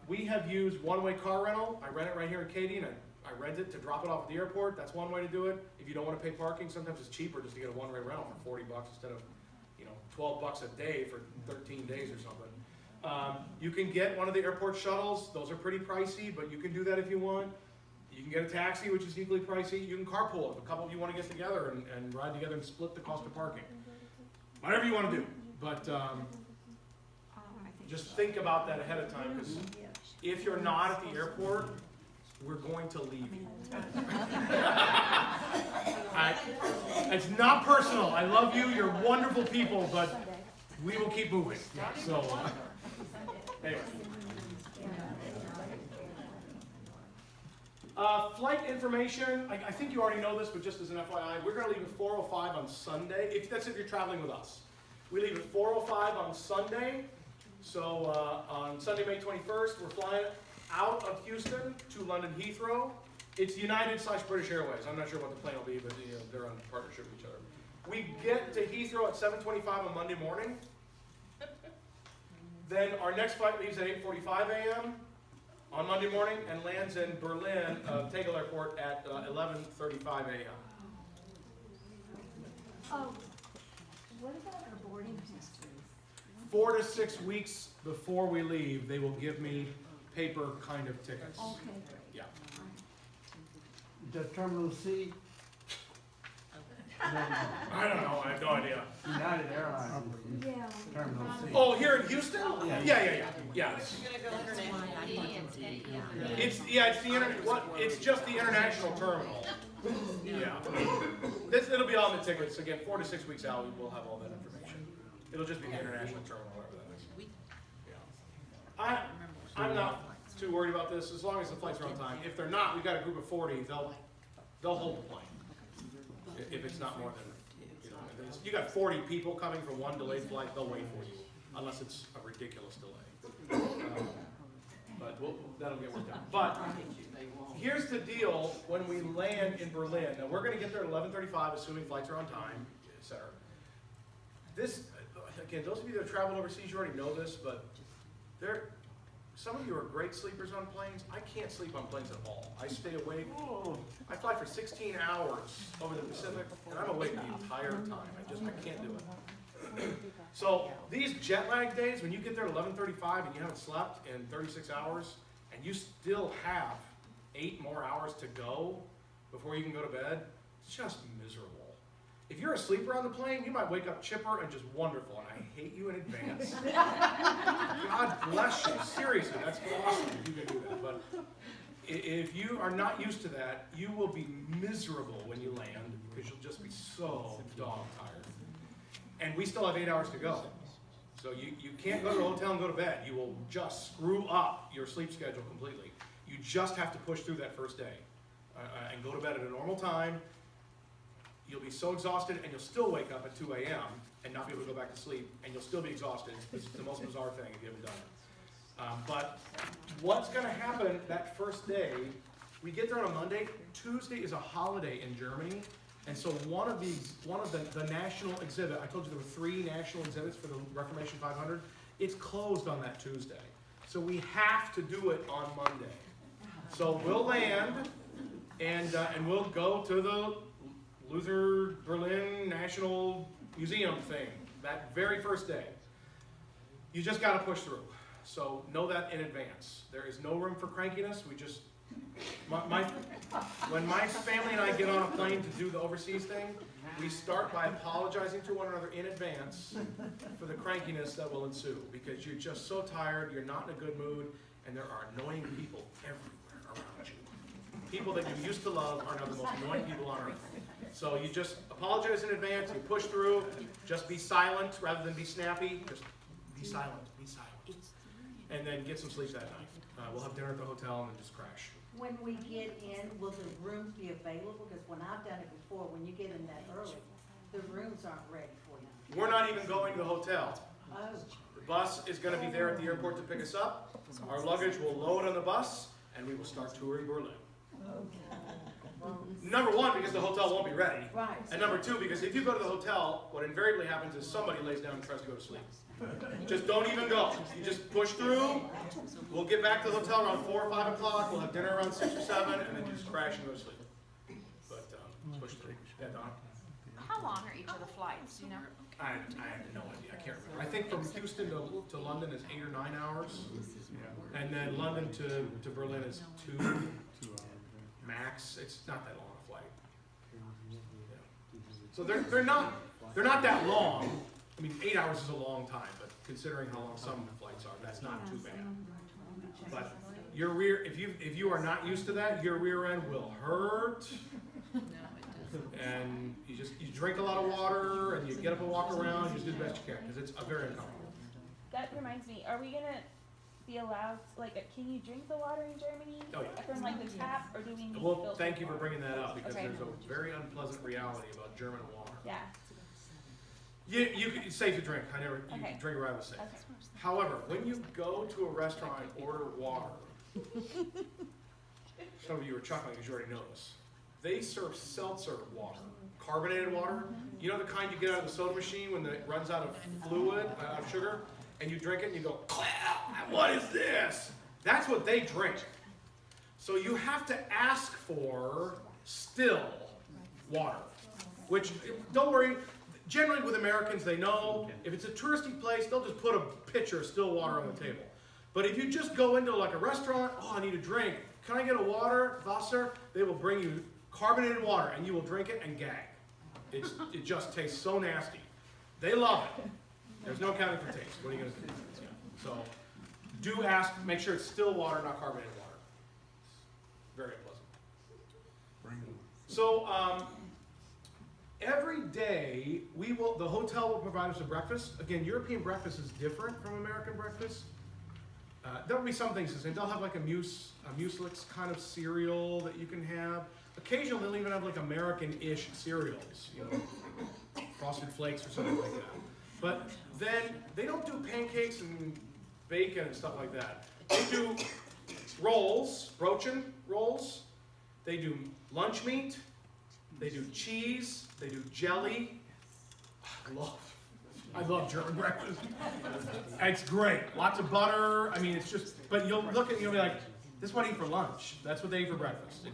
We have used one-way car rental. I rent it right here in Katy, and I rent it to drop it off at the airport. That's one way to do it. If you don't want to pay parking, sometimes it's cheaper just to get a one-way rental for $40 instead of $12 a day for 13 days or something. You can get one of the airport shuttles. Those are pretty pricey, but you can do that if you want. You can get a taxi, which is equally pricey. You can carpool if a couple of you want to get together and ride together and split the cost of parking. Whatever you want to do, but just think about that ahead of time, because if you're not at the airport, we're going to leave you. It's not personal. I love you. You're wonderful people, but we will keep moving. So, anyway. Flight information. I think you already know this, but just as an FYI, we're going to leave at 4:05 on Sunday. That's if you're traveling with us. We leave at 4:05 on Sunday. So on Sunday, May 21st, we're flying out of Houston to London Heathrow. It's United/British Airways. I'm not sure what the plane will be, but they're on partnership with each other. We get to Heathrow at 7:25 on Monday morning. Then our next flight leaves at 8:45 a.m. on Monday morning and lands in Berlin, Tegel Airport at 11:35 a.m. Oh, what about our boarding histories? 4 to 6 weeks before we leave, they will give me paper kind of tickets. Okay, Yeah. The Terminal C, I don't know. I have no idea. United Airlines, yeah. Terminal C. Oh, here in Houston? Yeah. Yeah. You're gonna go international. It's it's just the international terminal. Yeah. It'll be on the tickets again. 4 to 6 weeks out, we'll have all that information. It'll just be the international terminal, whatever that is. Yeah. I'm not too worried about this as long as the flights are on time. If they're not, we've got a group of 40. They'll hold the plane. If it's not more than, if you got 40 people coming from one delayed flight, they'll wait for you, unless it's a ridiculous delay. but that'll get worked out. But here's the deal when we land in Berlin. Now, we're going to get there at 11:35, assuming flights are on time, etc. This, again, those of you that have traveled overseas, you already know this, but some of you are great sleepers on planes. I can't sleep on planes at all. I stay awake. I fly for 16 hours over the Pacific, and I'm awake the entire time. I can't do it. So these jet lag days, when you get there at 11:35 and you haven't slept in 36 hours, and you still have 8 more hours to go before you can go to bed, it's just miserable. If you're a sleeper on the plane, you might wake up chipper and just wonderful, and I hate you in advance. God bless you. Seriously, that's awesome if you can do that. But if you are not used to that, you will be miserable when you land because you'll just be so dog tired. And we still have 8 hours to go. So you can't go to the hotel and go to bed. You will just screw up your sleep schedule completely. You just have to push through that first day and go to bed at a normal time. You'll be so exhausted, and you'll still wake up at 2 a.m. and not be able to go back to sleep, and you'll still be exhausted. It's the most bizarre thing if you haven't done it. But what's going to happen that first day, we get there on a Monday. Tuesday is a holiday in Germany, and so one of the national exhibit, I told you there were 3 national exhibits for the Reformation 500, it's closed on that Tuesday. So we have to do it on Monday. So we'll land, and we'll go to the Luther Berlin National Museum thing that very first day. You just got to push through. So know that in advance. There is no room for crankiness. We just, when my family and I get on a plane to do the overseas thing, we start by apologizing to one another in advance for the crankiness that will ensue, because you're just so tired, you're not in a good mood, and there are annoying people everywhere around you. People that you used to love are now the most annoying people on earth. So you just apologize in advance, you push through, just be silent rather than be snappy. Just be silent, and then get some sleep that night. We'll have dinner at the hotel and then just crash. When we get in, will the rooms be available? Because when I've done it before, when you get in that early, the rooms aren't ready for you. We're not even going to the hotel. Oh. The bus is going to be there at the airport to pick us up. Our luggage will load on the bus, and we will start touring Berlin. Number 1, because the hotel won't be ready. Right. And number 2, because if you go to the hotel, what invariably happens is somebody lays down and tries to go to sleep. Just don't even go. You just push through. We'll get back to the hotel around 4 or 5 o'clock. We'll have dinner around 6 or 7, and then you just crash and go to sleep. But push through. Yeah, Don? How long are each of the flights, you know? I have no idea. I can't remember. I think from Houston to London is 8 or 9 hours. And then London to Berlin is 2 max. It's not that long a flight. Yeah. So they're not that long. I mean, 8 hours is a long time, but considering how long some flights are, that's not too bad. But your rear, if you are not used to that, your rear end will hurt. No, it doesn't. And you drink a lot of water, and you get up and walk around. You just do the best you can, because it's very uncomfortable. That reminds me, are we gonna be allowed, can you drink the water in Germany? Oh, yeah. From the tap, or do we need Well, filtered thank you for water? bringing that up, because Okay. there's a very unpleasant reality about German water. Yeah, It's safe to drink. You Okay. can drink it rather safe. okay. However, when you go to a restaurant and order water, some of you are chuckling because you already know this. They serve seltzer water, carbonated water. You know the kind you get out of the soda machine when it runs out of fluid, out of sugar, and you drink it and you go, what is this? That's what they drink. So you have to ask for still water, which, don't worry, generally with Americans, they know if it's a touristy place, they'll just put a pitcher of still water on the table. But if you just go into like a restaurant, I need a drink. Can I get a water, Wasser? They will bring you carbonated water, and you will drink it and gag. It just tastes so nasty. They love it. There's no accounting for taste. What are you going to do? Yeah. So do ask, make sure it's still water, not carbonated water. Very unpleasant. So every day the hotel will provide us a breakfast. Again, European breakfast is different from American breakfast. There'll be some things the same. They'll have like a muesli kind of cereal that you can have. Occasionally they'll even have like American-ish cereals, Frosted Flakes or something like that. But then they don't do pancakes and bacon and stuff like that. They do rolls, brochin rolls. They do lunch meat. They do cheese. They do jelly. I love German breakfast. It's great. Lots of butter. I mean, it's just, but you'll look at, you'll be like, this is what I eat for lunch. That's what they eat for breakfast.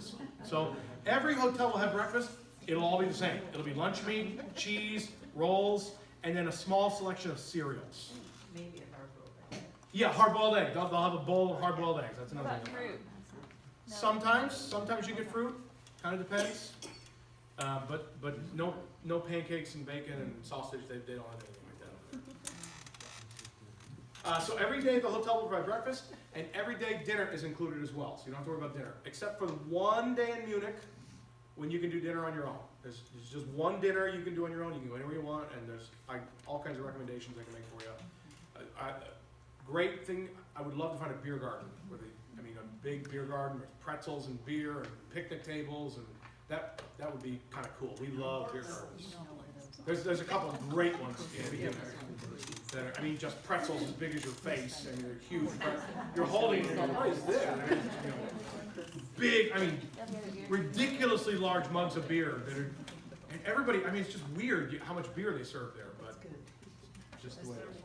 So every hotel will have breakfast. It'll all be the same. It'll be lunch meat, cheese, rolls, and then a small selection of cereals. Maybe a hard-boiled egg. Yeah, hard-boiled egg. They'll have a bowl of hard-boiled eggs. That's What another about thing. fruit? No. Sometimes you get fruit. Kind of depends. But no pancakes and bacon and sausage. They don't have anything like that. So every day the hotel will provide breakfast, and every day dinner is included as well. So you don't have to worry about dinner, except for the one day in Munich when you can do dinner on your own. There's just one dinner you can do on your own. You can go anywhere you want, and there's all kinds of recommendations I can make for you. Great thing. I would love to find a beer garden a big beer garden with pretzels and beer and picnic tables, and that would be kind of cool. We love beer gardens. There's a couple of great ones in that are, just pretzels as big as your face, and they're huge. You're holding it, and what is this? Big, ridiculously large mugs of beer that are, and everybody, it's just weird how much beer they serve there, but it's just the way it is.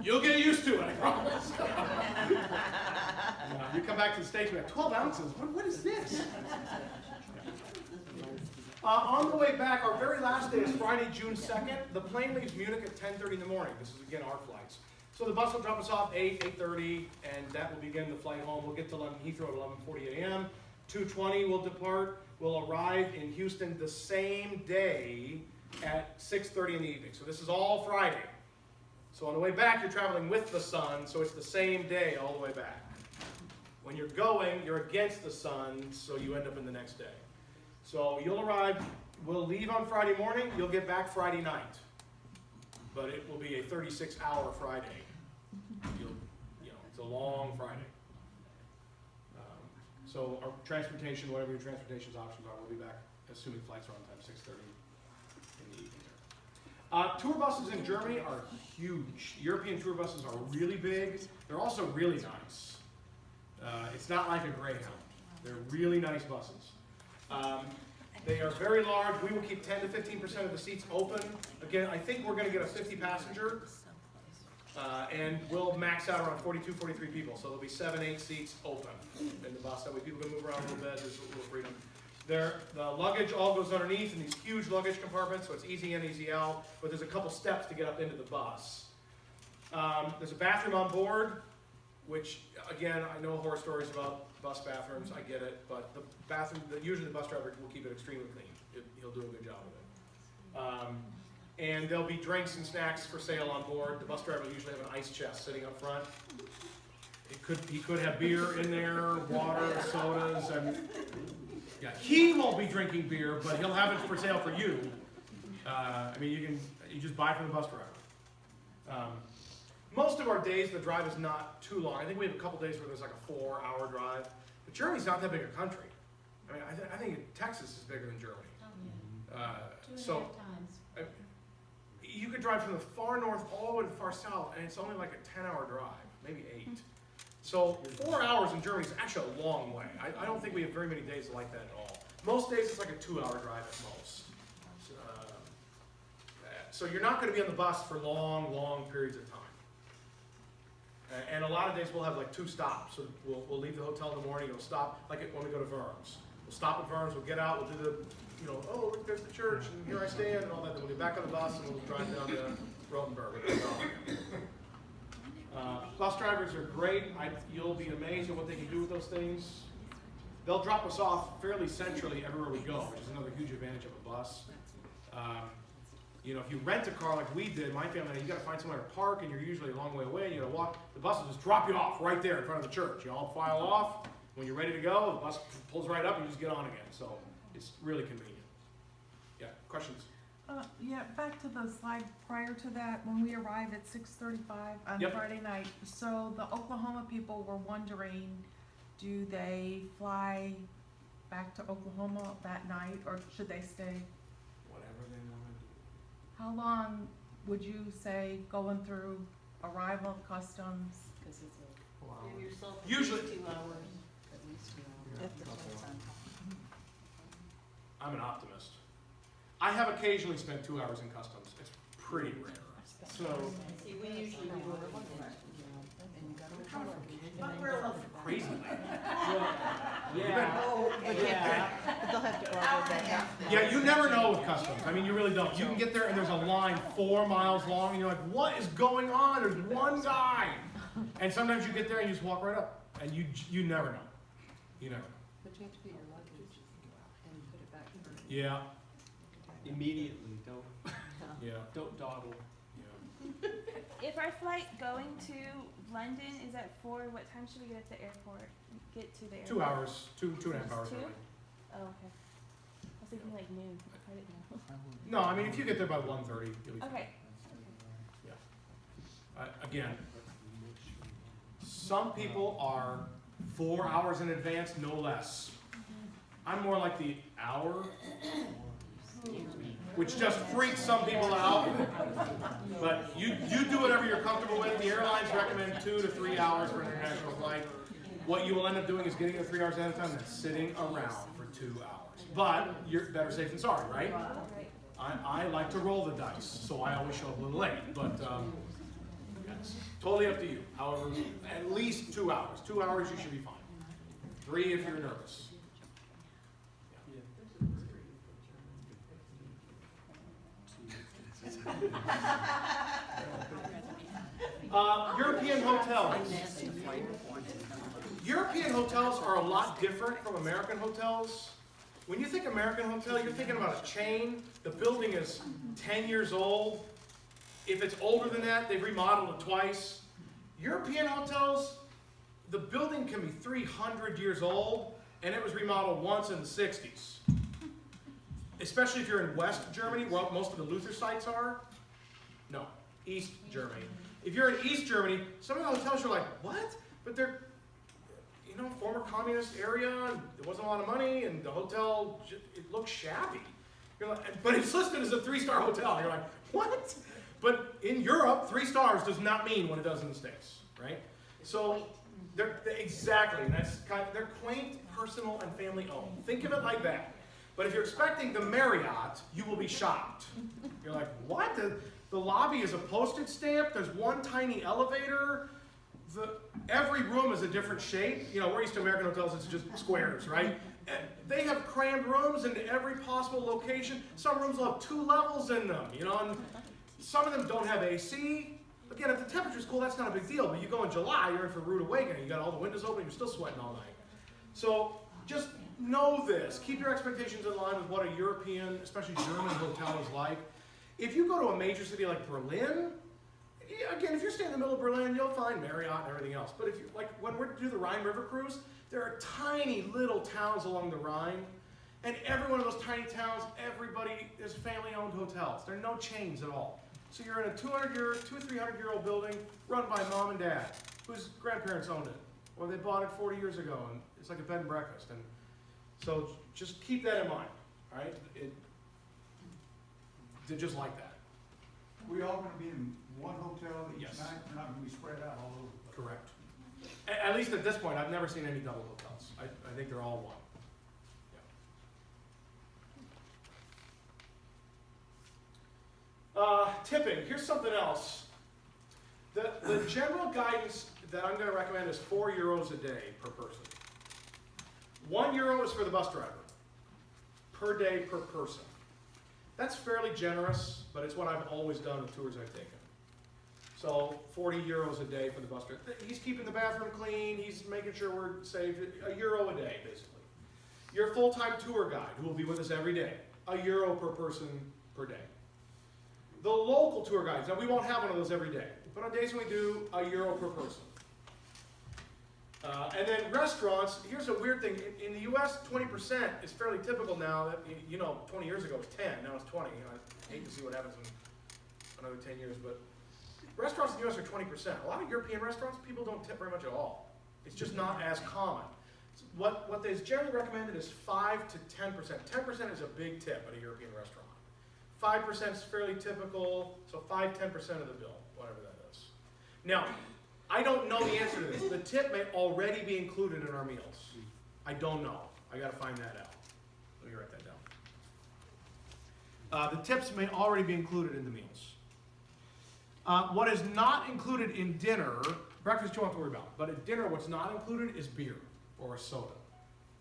You'll get used to it, I promise. You come back to the States, we have 12 ounces. What is this? On the way back, our very last day is Friday, June 2nd. The plane leaves Munich at 10:30 in the morning. This is, again, our flights. So the bus will drop us off 8:30, and that will begin the flight home. We'll get to London Heathrow at 11:40 a.m. 2:20 we'll depart. We'll arrive in Houston the same day at 6:30 in the evening. So this is all Friday. So on the way back, you're traveling with the sun, so it's the same day all the way back. When you're going, you're against the sun, so you end up in the next day. So you'll arrive, we'll leave on Friday morning, you'll get back Friday night. But it will be a 36-hour Friday. It's a long Friday. So our transportation, whatever your transportation's options are, we'll be back, assuming flights are on time, 6:30 in the evening. Tour buses in Germany are huge. European tour buses are really big. They're also really nice. It's not like a Greyhound. They're really nice buses. They are very large. We will keep 10 to 15% of the seats open. Again, I think we're going to get a 50 passenger, and we'll max out around 42, 43 people. So there'll be 7, 8 seats open in the bus. That way people can move around a little bit. There's a little freedom. The luggage all goes underneath in these huge luggage compartments, so it's easy in, easy out. But there's a couple steps to get up into the bus. There's a bathroom on board, which, again, I know horror stories about bus bathrooms, I get it, but the bathroom, usually the bus driver will keep it extremely clean. He'll do a good job of it. And there'll be drinks and snacks for sale on board. The bus driver will usually have an ice chest sitting up front. He could have beer in there, water, sodas, and he won't be drinking beer, but he'll have it for sale for you. You just buy from the bus driver. Most of our days, the drive is not too long. I think we have a couple days where there's like a 4-hour drive. But Germany's not that big a country. I think Texas is bigger than Germany. Oh, yeah. 2.5 times. You could drive from the far north all the way to the far south, and it's only like a 10-hour drive, maybe 8. So 4 hours in Germany is actually a long way. I don't think we have very many days like that at all. Most days it's like a 2-hour drive at most. So you're not going to be on the bus for long, long periods of time. And a lot of days we'll have like 2 stops. So we'll leave the hotel in the morning, we'll stop, like when we go to Worms. We'll stop at Worms, we'll get out, we'll do the, oh, look, there's the church, and here I stand, and all that. Then we'll get back on the bus, and we'll drive down to Rothenburg. Bus drivers are great. You'll be amazed at what they can do with those things. They'll drop us off fairly centrally everywhere we go, which is another huge advantage of a bus. If you rent a car like we did, my family, you got to find somewhere to park, and you're usually a long way away, and you got to walk. The bus will just drop you off right there in front of the church. You all file off. When you're ready to go, the bus pulls right up, and you just get on again. So it's really convenient. Yeah, questions? Back to the slide prior to that, when we arrive at 6:35 on Friday night. So the Oklahoma people were wondering, do they fly back to Oklahoma that night, or should they stay? Whatever they want to do. How long would you say going through arrival of customs? couple hours. Give yourself at Usually- least 2 hours. At least 2 hours. I'm an optimist. I have occasionally spent 2 hours in customs. It's pretty rare. So, See, we usually do it in but we're a little crazy. They'll have to go over that. Yeah, you never know with customs. I mean, you really don't. You can get there and there's a line 4 miles long and you're like, what is going on? There's one guy. And sometimes you get there and you just walk right up. And you never know. You never know. But you have to get your luggage and put it back through. Yeah, Immediately, don't yeah, dawdle. yeah. If our flight going to London is at 4, what time should we get at the airport? Get to the airport? 2 hours, two and a half hours. Two? Early. Oh, okay. I was thinking like noon. I didn't know. No, I mean, if you get there by 1:30, you'll be fine. Okay. Again, some people are 4 hours in advance, no less. I'm more like the hour, which just freaks some people out. But you do whatever you're comfortable with. The airlines recommend 2 to 3 hours for an international flight. What you will end up doing is getting there 3 hours ahead of time and sitting around for 2 hours. But you're better safe than sorry, right? Right. I like to roll the dice, so I always show up a little late. But it's totally up to you. However, at least 2 hours. 2 hours, you should be fine. 3 if you're nervous. European hotels. European hotels are a lot different from American hotels. When you think American hotel, you're thinking about a chain. The building is 10 years old. If it's older than that, they've remodeled it twice. European hotels, the building can be 300 years old, and it was remodeled once in the 60s. Especially if you're in West Germany, where most of the Luther sites are. No, East Germany. If you're in East Germany, some of the hotels you're like, what? But they're, former communist area, and there wasn't a lot of money, and the hotel, it looks shabby. You're like, but it's listed as a 3-star hotel. You're like, what? But in Europe, 3 stars does not mean what it does in the States, right? So, exactly, and they're quaint, personal, and family owned. Think of it like that. But if you're expecting the Marriott, you will be shocked. You're like, what? The lobby is a postage stamp. There's one tiny elevator. Every room is a different shape. We're used to American hotels, it's just squares, right? And they have crammed rooms into every possible location. Some rooms will have 2 levels in them, and some of them don't have AC. Again, if the temperature's cool, that's not a big deal. But you go in July, you're in for a rude awakening. You got all the windows open, you're still sweating all night. So just know this. Keep your expectations in line with what a European, especially German hotel is like. If you go to a major city like Berlin, again, if you're staying in the middle of Berlin, you'll find Marriott and everything else. But if you when we do the Rhine River cruise, there are tiny little towns along the Rhine, and every one of those tiny towns, there's family-owned hotels. There are no chains at all. So you're in a 300-year-old building run by mom and dad, whose grandparents owned it, or they bought it 40 years ago, and it's like a bed and breakfast. And so just keep that in mind, all right? They're just like that. We all gonna be in one hotel each Yes. night, we're not gonna be spread out all over. Correct. At least at this point, I've never seen any double hotels. I think they're all one. Yeah. Tipping, here's something else. The general guidance that I'm going to recommend is €4 a day per person. €1 is for the bus driver, per day per person. That's fairly generous, but it's what I've always done with tours I've taken. So €40 a day for the bus driver. He's keeping the bathroom clean, he's making sure we're safe. €1 a day, basically. Your full-time tour guide, who will be with us every day, €1 per person per day. The local tour guides, now we won't have one of those every day, but on days when we do, €1 per person. And then restaurants, here's a weird thing. In the US, 20% is fairly typical now. That 20 years ago it was 10, now it's 20. I hate to see what happens in another 10 years, but restaurants in the US are 20%. A lot of European restaurants, people don't tip very much at all. It's just not as common. What is generally recommended is 5 to 10%. 10% is a big tip at a European restaurant. 5% is fairly typical, so 5-10% of the bill, whatever that is. Now, I don't know the answer to this. The tip may already be included in our meals. I don't know. I gotta find that out. Let me write that down. The tips may already be included in the meals. What is not included in dinner, breakfast you don't have to worry about, but at dinner what's not included is beer or a soda.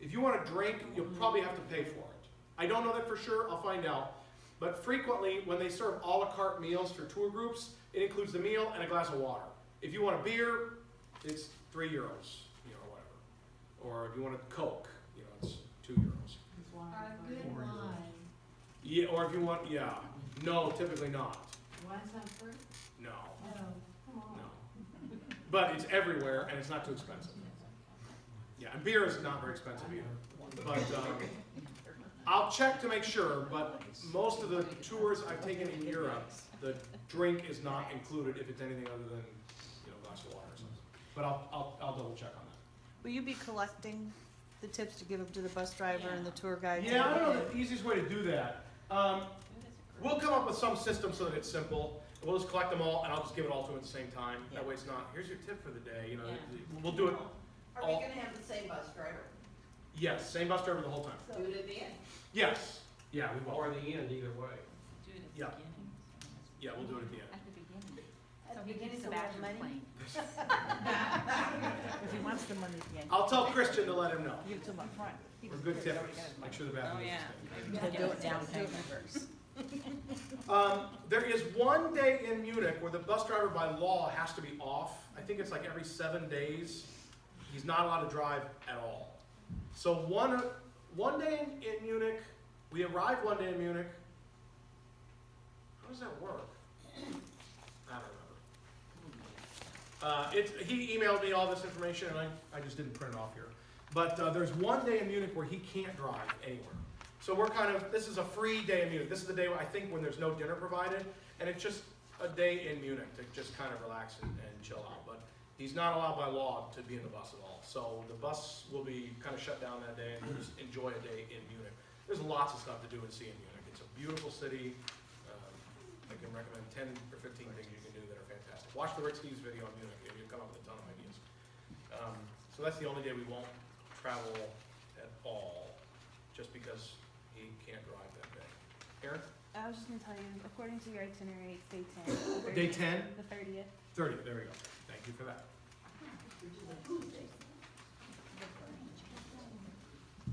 If you want a drink, you'll probably have to pay for it. I don't know that for sure, I'll find out. But frequently, when they serve a la carte meals for tour groups, it includes the meal and a glass of water. If you want a beer, it's €3, you know, whatever. Or if you want a Coke, you know, it's €2. Or a good wine. Yeah, or if you want, yeah. No, typically not. Wine's not free? No, No, come on. no. But it's everywhere and it's not too expensive. Yeah, and beer is not very expensive either. But I'll check to make sure, but most of the tours I've taken in Europe, the drink is not included if it's anything other than, you know, a glass of water or something. But I'll double check on that. Will you be collecting the tips to give them to the bus driver and the tour guide? Yeah, I don't know the easiest way to do that. We'll come up with some system so that it's simple. We'll just collect them all, and I'll just give it all to them at the same time. That way it's not, here's your tip for the day, you know, we'll do it. Are we gonna have the same bus driver? Yes, same bus driver the whole time. Do it at the end? Yes, yeah, we will. Or the end, either way. Yeah. Yeah, we'll do it at the end. At the beginning. At So the he beginning, keeps so the we'll have bathroom money? clean. If he wants the money at the end. I'll tell Christian to let him know. Give it to him up front. We're good tippers. Make sure the bathroom is clean. Do it down payment first. There is one day in Munich where the bus driver by law has to be off. I think it's like every 7 days. He's not allowed to drive at all. So one day in Munich, we arrive one day in Munich. How does that work? I don't remember. He emailed me all this information and I just didn't print it off here. But there's one day in Munich where he can't drive anywhere. So we're this is a free day in Munich. This is the day I think when there's no dinner provided, and it's just a day in Munich to just kind of relax and chill out. But he's not allowed by law to be in the bus at all. So the bus will be kind of shut down that day, and we'll just enjoy a day in Munich. There's lots of stuff to do and see in Munich. It's a beautiful city. I can recommend 10 or 15 things you can do that are fantastic. Watch the Rick Steves video on Munich, and you'll come up with a ton of ideas. So that's the only day we won't travel at all, just because he can't drive that day. Aaron? I was just gonna tell you, according to your itinerary, it's day 10. Day 10? The 30th. 30, there we go. Thank you for that.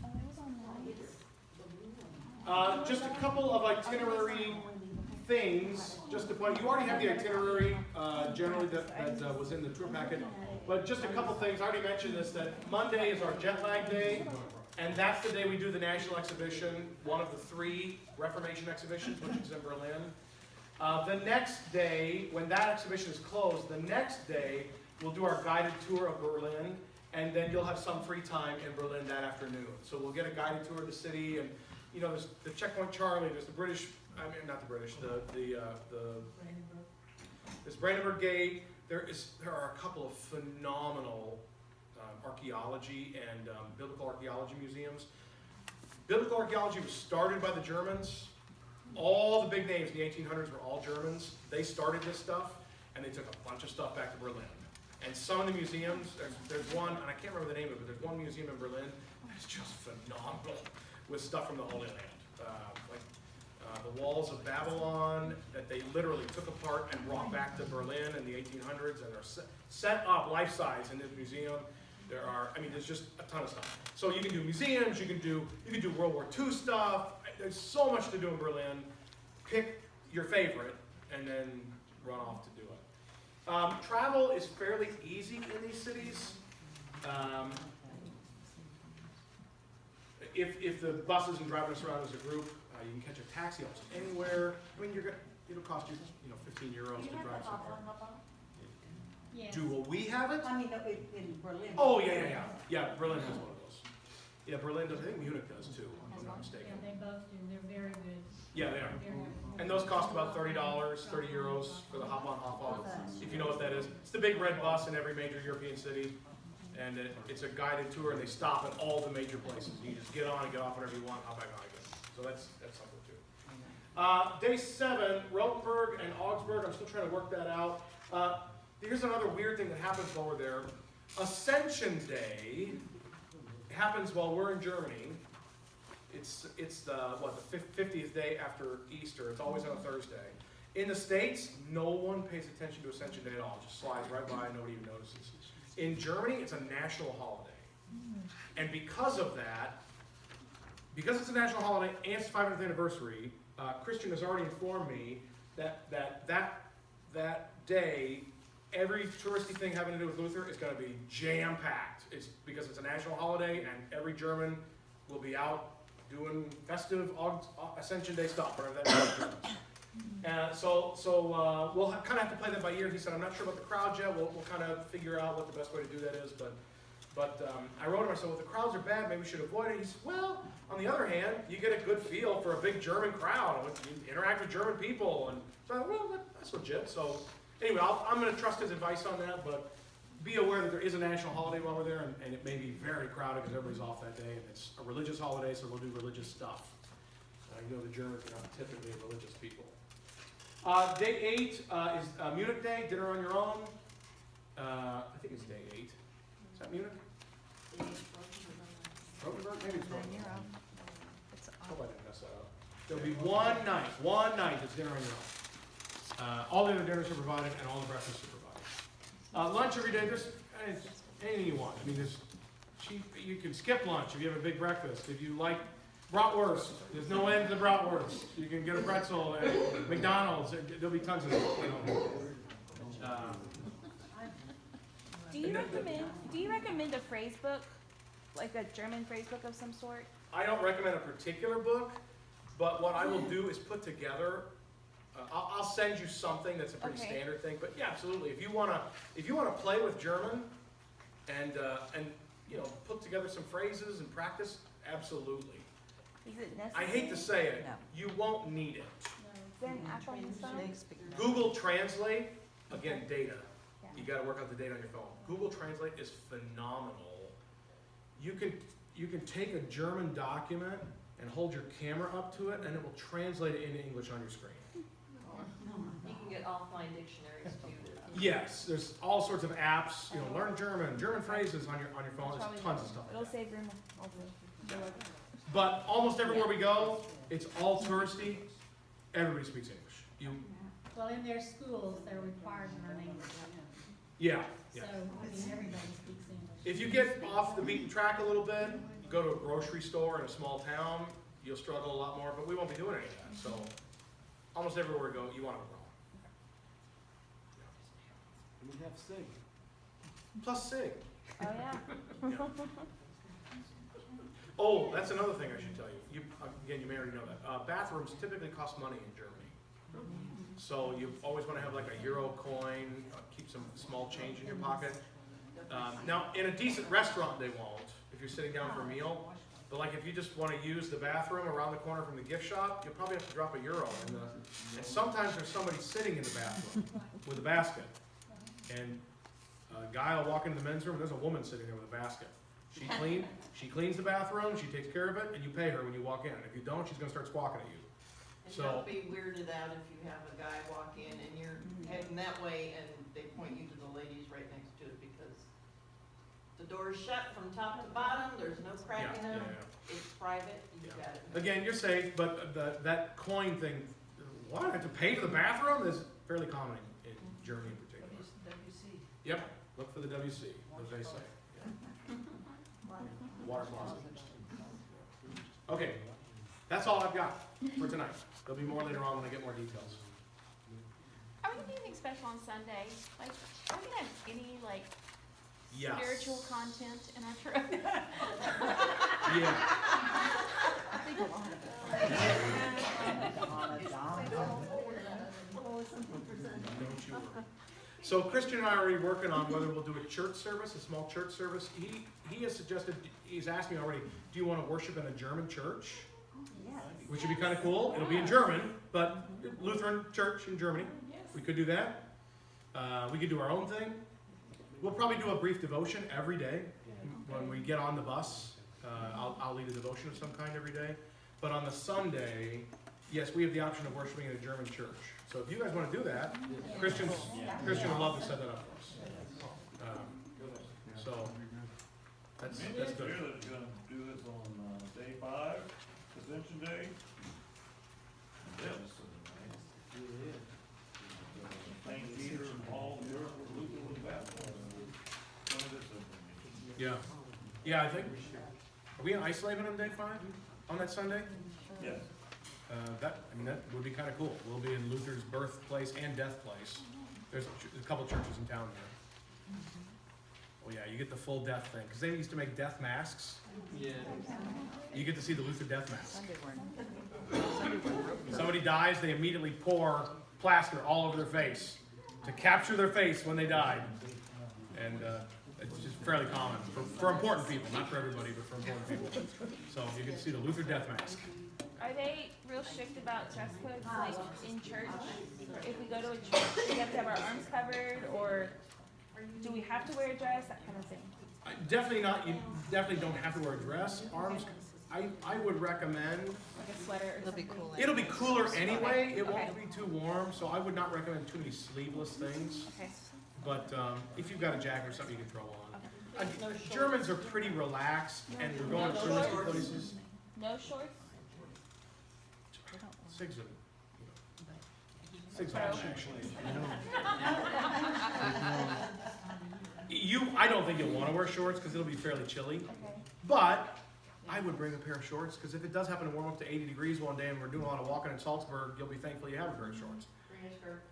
Oh, it was online. Just a couple of itinerary things, just to point, you already have the itinerary generally that was in the tour packet, but just a couple things. I already mentioned this, that Monday is our jet lag day, and that's the day we do the national exhibition, one of the 3 Reformation exhibitions, which is in Berlin. The next day, when that exhibition is closed, the next day we'll do our guided tour of Berlin, and then you'll have some free time in Berlin that afternoon. So we'll get a guided tour of the city, and you know, there's the Checkpoint Charlie, there's the British, I mean not the British, this Brandenburg Gate. There are a couple of phenomenal archaeology and biblical archaeology museums. Biblical archaeology was started by the Germans. All the big names in the 1800s were all Germans. They started this stuff, and they took a bunch of stuff back to Berlin. And some of the museums, there's one, and I can't remember the name of it, but there's one museum in Berlin that's just phenomenal with stuff from the Holy Land. The walls of Babylon that they literally took apart and brought back to Berlin in the 1800s, and they're set up life-size in this museum. There's just a ton of stuff. So you can do museums, you can do World War II stuff. There's so much to do in Berlin. Pick your favorite and then run off to do it. Travel is fairly easy in these cities. If the bus isn't driving us around as a group, you can catch a taxi almost anywhere. I mean, it'll cost you, €15 to drive somewhere. Yes. Do we have it? I mean, in Berlin. Oh, yeah. Yeah, Berlin has one of those. Yeah, Berlin does. I think Munich does too, if I'm not mistaken. Yeah, they both do, they're very good. Yeah, they are. Very good. And those cost about $30, €30 for the hop on, hop off, if you know what that is. It's the big red bus in every major European city. And it's a guided tour, and they stop at all the major places. You just get on and get off whenever you want, hop back on again. So that's something too. Day 7, Rothenburg and Augsburg. I'm still trying to work that out. here's another weird thing that happens while we're there. Ascension Day happens while we're in Germany. It's the 50th day after Easter. It's always on a Thursday. In the States, no one pays attention to Ascension Day at all. It just slides right by, nobody even notices. In Germany, it's a national holiday. And because of that, because it's a national holiday and it's 500th anniversary, Christian has already informed me that day, every touristy thing having to do with Luther is going to be jam-packed. It's because it's a national holiday, and every German will be out doing festive Ascension Day stuff, whatever that means. So we'll kind of have to play that by ear. He said, I'm not sure about the crowd yet. We'll kind of figure out what the best way to do that is. But I wrote him, I said, well, if the crowds are bad, maybe we should avoid it. He said, well, on the other hand, you get a good feel for a big German crowd. You interact with German people. And so I thought, well, that's legit. So anyway, I'm going to trust his advice on that, but be aware that there is a national holiday while we're there, and it may be very crowded because everybody's off that day, and it's a religious holiday, so we'll do religious stuff. You know the Germans are not typically religious people. Day 8 is Munich Day, dinner on your own. I think it's day 8. Is that Munich? Rotenberg? Maybe it's Rotenberg. Hope I didn't mess that up. There'll be one night that's dinner on your own. All the other dinners are provided, and all the breakfasts are provided. Lunch every day, there's anything you want. I mean, there's cheap, you can skip lunch if you have a big breakfast. If you like bratwurst, there's no end to bratwurst. You can get a pretzel at McDonald's. There'll be tons of it. Do you recommend a phrase book, like a German phrase book of some sort? I don't recommend a particular book, but what I will do is put together. I'll send you something that's a pretty standard thing. But yeah, absolutely. If you wanna play with German, and put together some phrases and practice, absolutely. Is it necessary? I hate to say it, No. you won't need it. Then app on your phone? Google Translate, again, data. Yeah. You gotta work out the data on your phone. Google Translate is phenomenal. You can take a German document and hold your camera up to it, and it will translate it into English on your screen. You can get offline dictionaries too. Yes, there's all sorts of apps, learn German phrases on your phone, Probably there's tons of stuff. It'll Like that. save room also. But almost everywhere we go, it's all touristy, everybody speaks English. Well, in their schools, they're required to learn English. Yeah. So, everybody speaks English. If you get off the beaten track a little bit, you go to a grocery store in a small town, you'll struggle a lot more, but we won't be doing any of that. So almost everywhere we go, you want to grow. And we have SIG. Plus SIG. Oh, yeah. Yeah. Oh, that's another thing I should tell you. You may already know that. Bathrooms typically cost money in Germany. So you always want to have like a euro coin, keep some small change in your pocket. Now, in a decent restaurant, they won't, if you're sitting down for a meal. But like if you just want to use the bathroom around the corner from the gift shop, you'll probably have to drop €1. And sometimes there's somebody sitting in the bathroom with a basket. And a guy will walk into the men's room, and there's a woman sitting there with a basket. She cleans the bathroom, she takes care of it, and you pay her when you walk in. If you don't, she's going to start squawking at you. And So- don't be weirded out if you have a guy walk in and you're heading that way and they point you to the ladies right next to it, because the door's shut from top to bottom, there's no crack in them, it's private, you've got it. Again, you're safe, but that coin thing, what, I have to pay for the bathroom, is fairly common in Germany in particular. WC. Yep, look for the WC, as they say. Yeah. Water closet. Okay, that's all I've got for tonight. There'll be more later on when I get more details. Are we gonna do anything special on Sunday? Like, are we gonna have any, like, Yes. spiritual content in our trip? Yeah. I think a lot Don't you worry. So Christian and I are already working on whether we'll do a church service, a small church service. He has suggested, he's asked me already, do you want to worship in a German church? Yes. Which would be kind of cool. It'll be in German, but Lutheran church in Germany. We could do that. We could do our own thing. We'll probably do a brief devotion every day. When we get on the bus, I'll lead a devotion of some kind every day. But on the Sunday, Yes, we have the option of worshiping in a German church. So if you guys want to do that, Christian would love to set that up for us. So that's Maybe good. it's clear that it's gonna do this on, day 5, Ascension Day. Yeah, this is nice. St. Peter and Paul, Europe, Luther was baptized. When is this? Yeah. Yeah, I think, are we in Eisleben on day 5, on that Sunday? Yeah. That would be kinda cool. We'll be in Luther's birthplace and death place. There's a couple churches in town there. Oh yeah, you get the full death thing, cause they used to make death masks. Yeah. You get to see the Luther death mask. Sunday morning. Somebody dies, they immediately pour plaster all over their face to capture their face when they died. And it's just fairly common for important people, not for everybody, but for important people. So you get to see the Luther death mask. Are they real strict about dress codes, like in church? If we go to a church, do we have to have our arms covered, or do we have to wear a dress, that kind of thing? Definitely not, you definitely don't have to wear a dress. Arms, I would recommend, Like a sweater or something? it'll be cooler anyway, it Okay. won't be too warm, so I would not recommend too many sleeveless things. Okay. But if you've got a jacket or something you can throw on. No shorts. Germans are pretty relaxed, and we're going to No touristy shorts? places. No shorts? Sigs are, Sigs are actually. I don't think you'll want to wear shorts because it'll be fairly chilly. Okay. But I would bring a pair of shorts because if it does happen to warm up to 80 degrees one day and we're doing a lot of walking in Salzburg, you'll be thankful you have a pair of shorts. Bring a skirt.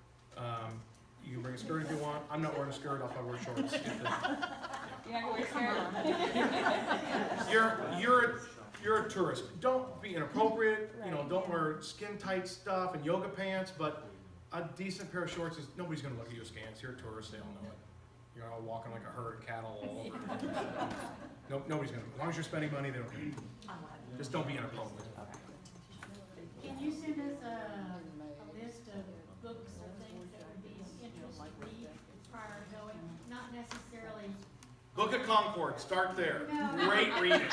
You can bring a skirt if you want. I'm not wearing a skirt if I wear shorts. You're not gonna wear a skirt? You're a tourist. Don't be inappropriate. You know, don't wear skin tight stuff and yoga pants. But a decent pair of shorts is nobody's gonna look at you askance. You're a tourist. They all know it. You're all walking like a herd of cattle all over. Nobody's gonna. As long as you're spending money, they don't care. Just don't be inappropriate. Can you send us a list of books or things that would be of interest to read prior to going? Not necessarily. Book of Concord. Start there. No. Great reading.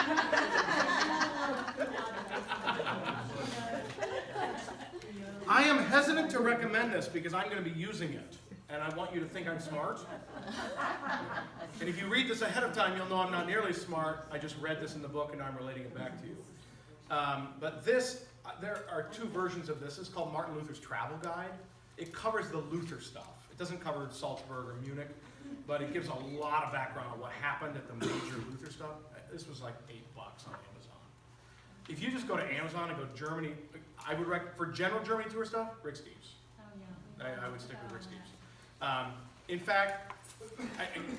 I am hesitant to recommend this because I'm going to be using it, and I want you to think I'm smart. And if you read this ahead of time, you'll know I'm not nearly smart. I just read this in the book, and I'm relating it back to you. But this, there are 2 versions of this. It's called Martin Luther's Travel Guide. It covers the Luther stuff. It doesn't cover Salzburg or Munich, but it gives a lot of background on what happened at the major Luther stuff. This was like $8 on Amazon. If you just go to Amazon and go Germany, I would recommend, for general Germany tour stuff, Rick Steves. Oh, yeah. I would stick with Rick Steves. In fact,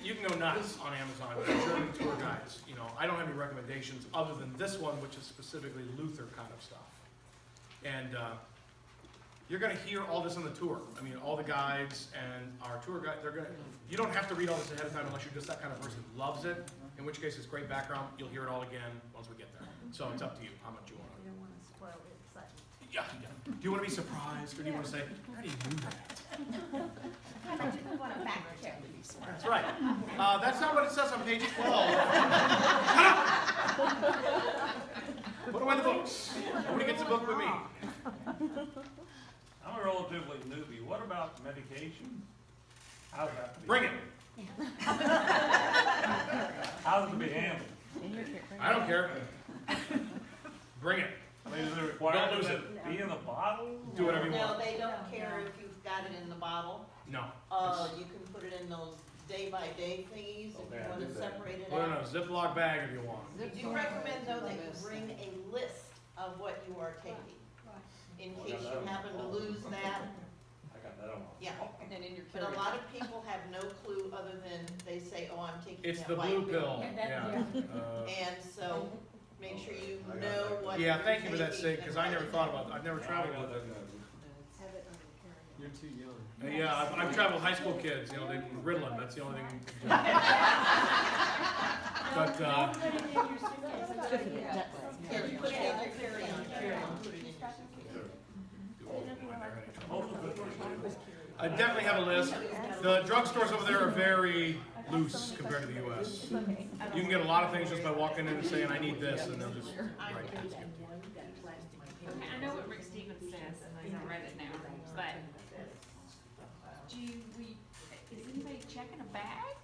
you can go nuts on Amazon with German tour guides. You know, I don't have any recommendations other than this one, which is specifically Luther kind of stuff. And you're going to hear all this on the tour. I mean, all the guides and our tour guide, you don't have to read all this ahead of time unless you're just that kind of person who loves it, in which case it's great background. You'll hear it all again once we get there. So it's up to you how much you want to. You don't wanna spoil the excitement. Yeah. Do you want to be surprised, or do you want to say, how do you do that? That's right. That's not what it says on page 12. Shut up! Put away the books. Nobody gets a book with me. I'm a relatively newbie. What about medication? How's that? to be Bring it. How's it to be handled? I don't care. Bring it. I mean, is it required Don't lose that it. it be in the bottle? Do whatever you No, want. they don't care if you've got it in the bottle. No. You can put it in those day-by-day thingies if Okay, you I want do to that. separate it Put it in out. a Ziploc bag if you want. We do recommend though that you bring a list of what you are taking, in case you happen to lose that. I got that on. Yeah, And in your but a lot of people have no clue other than they say, oh, I'm taking It's that the blue white pill. Yeah. Yeah. And so, make sure you know what Yeah, you're thank you for that, taking Sig, because and I never write it thought down. about it. I've never traveled with it. You're too young. Yeah, I've traveled high school kids, you know, they Ritalin, that's the only thing. But, Don't put it in your suitcase. Yeah, you put it in your carry-on, put it in your suitcase. I definitely have a list. The drugstores over there are very loose compared to the US. You can get a lot of things just by walking in and saying, I need this, and they'll just write it. I know what Rick Stevens said, checking a bag?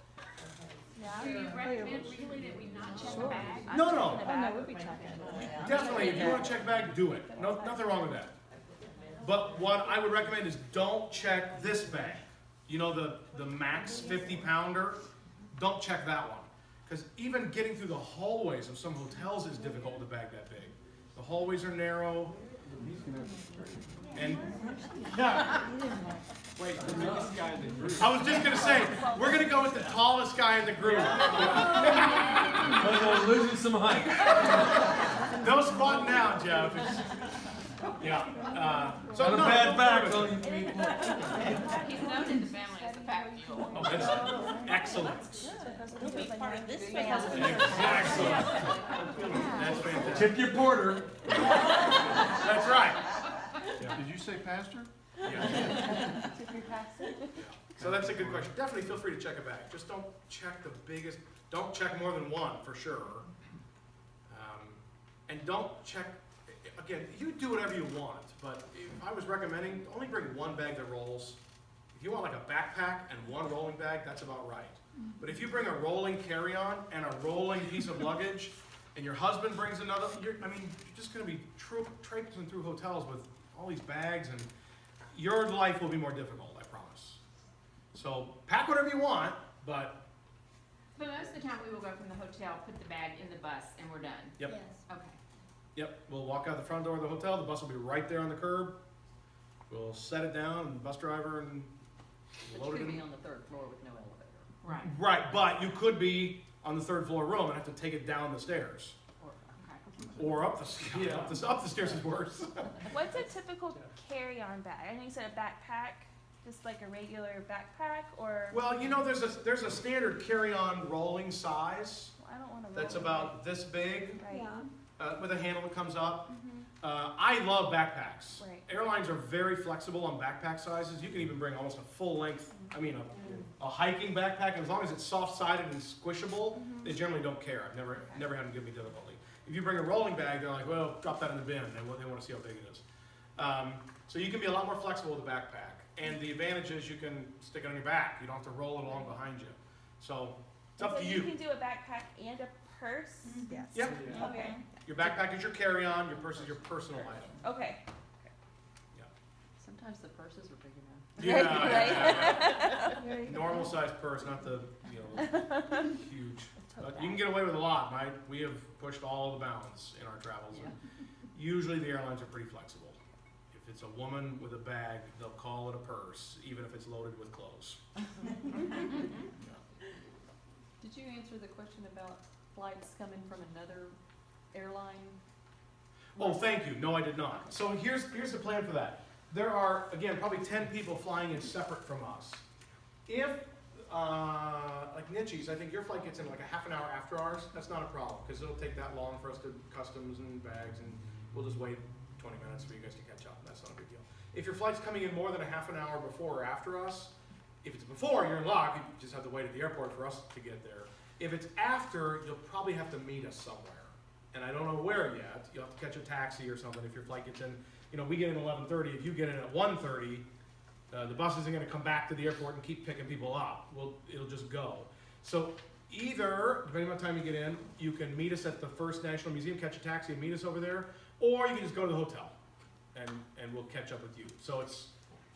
Yeah. Do you recommend really that we not check a bag? I'm No, checking no. the Oh, bag. no, we'll be checking it. Definitely, if you wanna check bag, do it. No, nothing wrong with that. But what I would recommend is don't check this bag. You know, the max 50-pounder? Don't check that one. Because even getting through the hallways of some hotels is difficult with a bag that big. The hallways are narrow, and Wait, the biggest guy in the group. I was just gonna say, we're gonna go with the tallest guy in the group. I'm losing some height. No squatting down, Jeff. Yeah, so Got a no, bad don't back worry. on you people. He's known in the family as a pack mule. Oh, that's excellent. This Excellent. That's fantastic. Tip your porter. That's right. Did you say pastor? Yeah. So that's a good question. Definitely feel free to check a bag. Just don't check the biggest, don't check more than one for sure. And don't check, again, you do whatever you want, but if I was recommending, only bring one bag that rolls. If you want like a backpack and one rolling bag, that's about right. But if you bring a rolling carry-on and a rolling piece of luggage, and your husband brings another, you're just gonna be traipsing through hotels with all these bags, and your life will be more difficult, I promise. So pack whatever you want, but But most of the time, we will go from the hotel, put the bag in the bus, and we're done. Yep. Yes. Okay. yep, we'll walk out the front door of the hotel, the bus will be right there on the curb. We'll set it down, and the bus driver and But load you it could be in. on the third floor with no elevator. Right. Right, but you could be on the third floor room and have to take it down the stairs. Okay. Or up the, up the stairs is worse. What's a typical carry-on bag? I know you said a backpack, just like a regular backpack, or Well, you know, there's a standard carry-on rolling size well, I don't want to. that's about this big, Right. with a handle that comes up. Mhm. I love backpacks. Right. Airlines are very flexible on backpack sizes. You can even bring almost a full length, a hiking backpack, and as long as it's soft-sided and squishable, they generally don't care. I've never had them give me difficulty. If you bring a rolling bag, they're like, well, drop that in the bin. They want to see how big it is. So you can be a lot more flexible with a backpack. And the advantage is you can stick it on your back. You don't have to roll it along behind you. So it's up So to you you. can do a backpack and a purse. Yes. Yep. Yeah. Okay. Your backpack is your carry-on, your purse is your personal item. Okay. Sometimes the purses are big enough. Yeah. Normal sized purse, not the, huge. But you can get away with a lot, right? We have pushed all the bounds in our travels. Yeah. Usually the airlines are pretty flexible. If it's a woman with a bag, they'll call it a purse, even if it's loaded with clothes. Did you answer the question about flights coming from another airline? Oh, thank you. No, I did not. So here's the plan for that. There are, again, probably 10 people flying in separate from us. If, like Nitschie's, I think your flight gets in like a half an hour after ours, that's not a problem, because it'll take that long for us to customs and bags, and we'll just wait 20 minutes for you guys to catch up. That's not a big deal. If your flight's coming in more than a half an hour before or after us, if it's before, you're in luck, you just have to wait at the airport for us to get there. If it's after, you'll probably have to meet us somewhere. And I don't know where yet. You'll have to catch a taxi or something if your flight gets in. We get in 11:30. If you get in at 1:30, the bus isn't going to come back to the airport and keep picking people up. It'll just go. So either, depending on what time you get in, you can meet us at the First National Museum, catch a taxi and meet us over there, or you can just go to the hotel and we'll catch up with you. So it's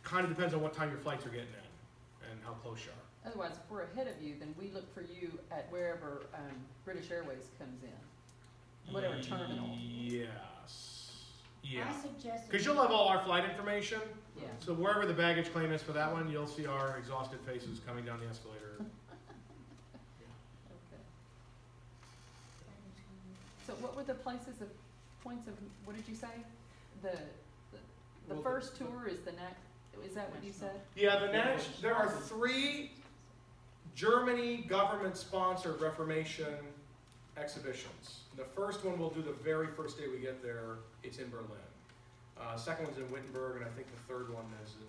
kind of depends on what time your flights are getting in and how close you are. Otherwise, if we're ahead of you, then we look for you at wherever British Airways comes in, whatever terminal. Yes. Yeah. I suggest. Because you'll have all our flight information. Yeah. So wherever the baggage claim is for that one, you'll see our exhausted faces coming down the escalator. Okay. So what were the points of, what did you say? The Well, first tour is the next, is that what you said? Yeah, there are 3 Germany government-sponsored Reformation exhibitions. The first one we'll do the very first day we get there. It's in Berlin. Second one's in Wittenberg, and I think the third one is in,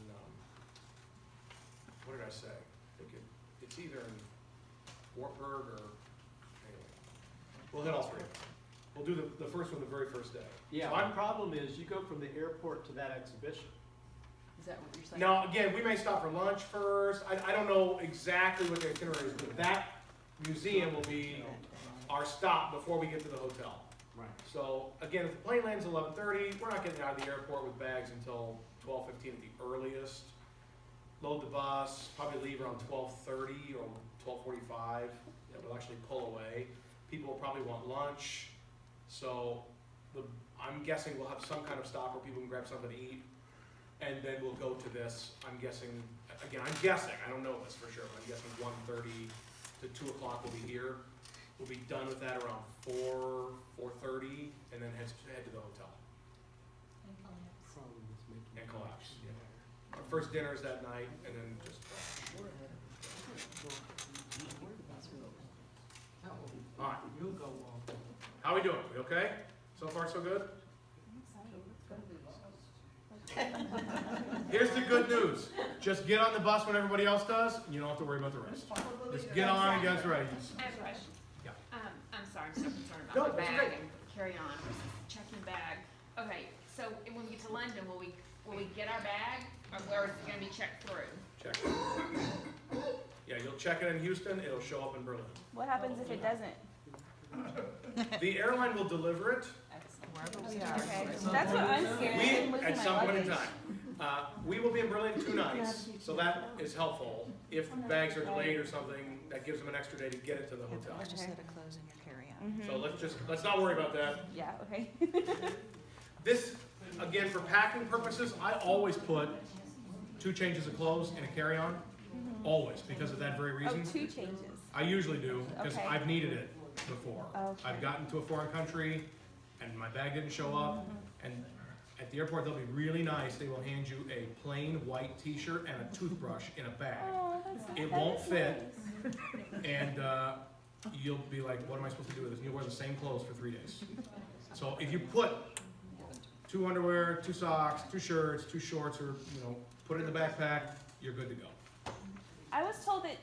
what did I say? I think it's either in Wartburg or, anyway. We'll hit all 3 of them. We'll do the first one the very first day. Yeah, So my problem is you go from the airport to that exhibition. Is that what you're saying? Now, again, we may stop for lunch first. I don't know exactly what the itinerary is, but that museum will be our stop before we get to the hotel. Right. So, again, if the plane lands at 11:30, we're not getting out of the airport with bags until 12:15 at the earliest. Load the bus, probably leave around 12:30 or 12:45. We'll actually pull away. People will probably want lunch. So, I'm guessing we'll have some kind of stop where people can grab something to eat. And then we'll go to this, I'm guessing, again, I don't know this for sure, but I'm guessing 1:30 to 2 o'clock we'll be here. We'll be done with that around 4:30, and then head to the hotel Problem is making. and collapse. Yeah. Our first dinner is that night, and then just all right. You'll go on. How we doing? We okay? So far, so good? Here's the good news. Just get on the bus when everybody else does, and you don't have to worry about the rest. Just get on and get ready. I have a question. Yeah. I'm sorry, I'm so concerned No, about my that's bag okay. and carry on, checking bag. Okay, so when we get to London, will we get our bag, or is it gonna be checked through? Check. Yeah, you'll check it in Houston, it'll show up in Berlin. What happens if it doesn't? The airline will deliver it. Okay, that's what I'm scared of. We, losing at my some point in luggage. time, we will be in Berlin 2 nights, so that is helpful. If bags are delayed or something, that gives them an extra day to get it to the hotel. Okay. So let's not worry about that. Yeah, okay. This, again, for packing purposes, I always put 2 changes of clothes in a carry-on, always, because of that very Oh, reason. 2 changes. I usually do, because Okay. I've needed it before. Okay. I've gotten to a foreign country, and my bag didn't show up, and at the airport, they'll be really nice. They will hand you a plain white t-shirt and a toothbrush in a bag. Oh, that's It that won't is fit. nice. And you'll be like, what am I supposed to do with this? And you'll wear the same clothes for 3 days. So if you put 2 underwear, 2 socks, 2 shirts, 2 shorts, or, put it in the backpack, you're good to go. I was told that,